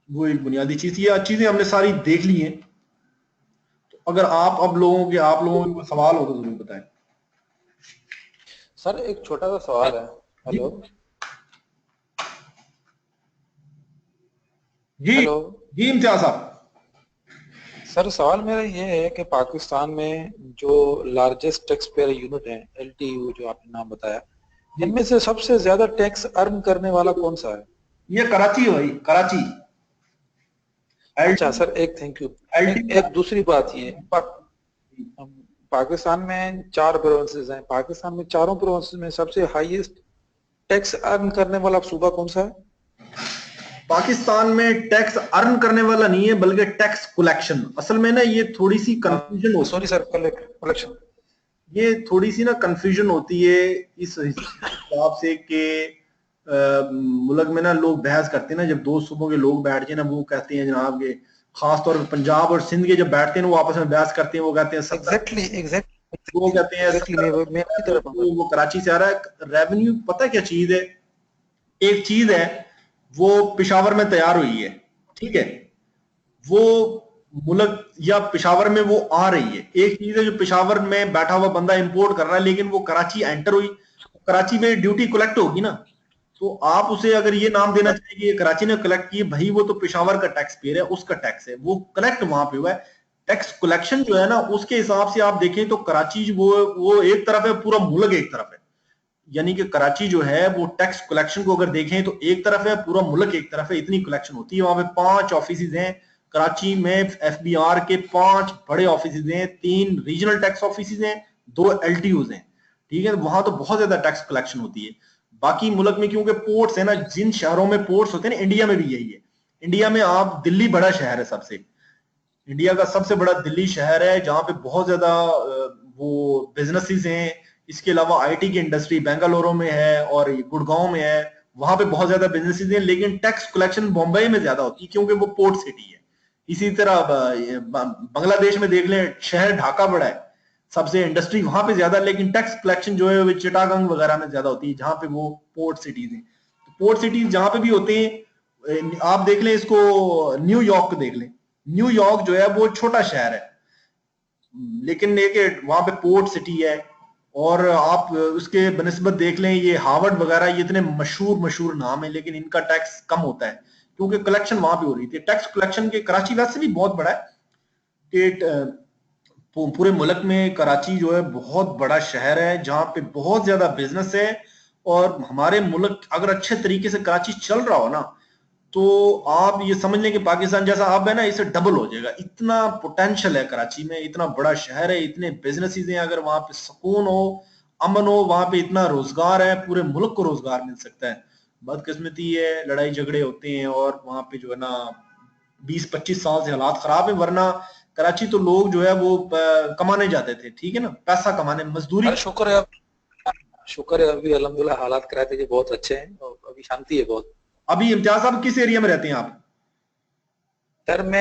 वो एक बुनियादी चीज, ये चीजें हमने सारी देख ली हैं। तो अगर आप लोगों के कोई सवाल हो तो जरूर बताएं। सर एक छोटा सा सवाल है। हेलो जी हेलो जी इम्तियाज साहब। सर, सवाल मेरा ये है कि पाकिस्तान में जो लार्जेस्ट टैक्स पेयर यूनिट है, LTU जो आपने नाम बताया, इनमें से सबसे ज्यादा टैक्स अर्न करने वाला कौन सा है? ये कराची है भाई, कराची। अच्छा सर, एक थैंक यू। एक दूसरी बात ये, पाकिस्तान में 4 प्रोविंसेस हैं, पाकिस्तान में चारों प्रोविंसेस में सबसे हाईएस्ट टैक्स अर्न करने वाला सूबा कौन सा है? पाकिस्तान में टैक्स अर्न करने वाला नहीं है, बल्कि टैक्स कलेक्शन। असल में ना ये थोड़ी सी कंफ्यूजन होती है। Sorry sir, collection. ये थोड़ी सी ना कंफ्यूजन होती है इस हिसाब से कि मुल्क में ना लोग बहस करते हैं ना, जब दो सूबों के लोग बैठ जाए ना, वो कहते हैं जनाब के, खासतौर पर पंजाब और सिंध के जब बैठते हैं वो आपस में बहस करते हैं, वो कहते हैं एग्जैक्टली वो कहते हैं मैं आपकी तरफ वो कराची से आ रहा है रेवेन्यू। पता है क्या चीज है? एक चीज है वो पेशावर में तैयार हुई है, ठीक है, वो मुल्क या पेशावर में वो आ रही है। एक चीज है जो पेशावर में बैठा हुआ बंदा इंपोर्ट कर रहा है, लेकिन वो कराची एंटर हुई, कराची में ड्यूटी कलेक्ट होगी ना, तो आप उसे अगर ये नाम देना चाहिए कि कराची ने कलेक्ट की, भाई वो तो पेशावर का टैक्स पेयर है, उसका टैक्स है, वो कलेक्ट वहां पे हुआ है। टैक्स कलेक्शन जो है ना, उसके हिसाब से आप देखें तो कराची वो एक तरफ है, पूरा मुल्क एक तरफ है। यानी कि कराची जो है वो टैक्स कलेक्शन को अगर देखें तो एक तरफ है, पूरा मुल्क एक तरफ है, इतनी कलेक्शन होती है। वहां पे 5 ऑफिस हैं कराची में, FBR के 5 बड़े ऑफिस हैं, 3 रीजनल टैक्स ऑफिस हैं, 2 LTUs हैं। ठीक है, वहां तो बहुत ज्यादा टैक्स कलेक्शन होती है। बाकी मुल्क में क्योंकि पोर्ट्स है ना, जिन शहरों में पोर्ट्स होते हैं ना, इंडिया में भी यही है। इंडिया में आप, दिल्ली बड़ा शहर है सबसे, इंडिया का सबसे बड़ा दिल्ली शहर है, जहां पे बहुत ज्यादा वो बिजनेसेस हैं। इसके अलावा IT की इंडस्ट्री बेंगलुरु में है और गुड़गांव में है, वहां पे बहुत ज्यादा बिजनेसेस हैं। लेकिन टैक्स कलेक्शन बॉम्बे में ज्यादा होती है क्योंकि वो पोर्ट सिटी है। इसी तरह बांग्लादेश में देख लें, शहर ढाका बड़ा है, सबसे इंडस्ट्री वहां पे ज्यादा, लेकिन टैक्स कलेक्शन जो है वो चिटागंग वगैरह में ज्यादा होती है, जहां पे वो पोर्ट सिटीज हैं। पोर्ट सिटीज जहां पे भी होते हैं, आप देख लें इसको, न्यूयॉर्क को देख लें। न्यूयॉर्क जो है वो छोटा शहर है, लेकिन एक वहां पे पोर्ट सिटी है। और आप उसके बनिस्बत देख लें, ये हार्वर्ड वगैरह, ये इतने मशहूर नाम है, लेकिन इनका टैक्स कम होता है क्योंकि कलेक्शन वहां पे हो रही थी। टैक्स कलेक्शन के, कराची वैसे भी बहुत बड़ा है कि पूरे मुल्क में कराची जो है बहुत बड़ा शहर है, जहां पे बहुत ज्यादा बिजनेस है। और हमारे मुल्क अगर अच्छे तरीके से कराची चल रहा हो ना, तो आप ये समझ लें कि पाकिस्तान जैसा अब है ना, इसे डबल हो जाएगा। इतना पोटेंशियल है कराची में, इतना बड़ा शहर है, इतने बिजनेसेस हैं। अगर वहां पे सुकून हो, अमन हो, वहां पे इतना रोजगार है, पूरे मुल्क को रोजगार मिल सकता है। बदकिस्मती है, लड़ाई झगड़े होते हैं और वहां पे जो है ना 20-25 साल से हालात खराब है। वरना कराची तो लोग जो है वो कमाने जाते थे, ठीक है ना, पैसा कमाने, मजदूरी। शुक्र है अभी अल्हम्दुलिल्लाह हालात कराची के बहुत अच्छे हैं और अभी शांति है बहुत। अभी इम्तियाज साहब किस एरिया में रहते हैं आप? सर मैं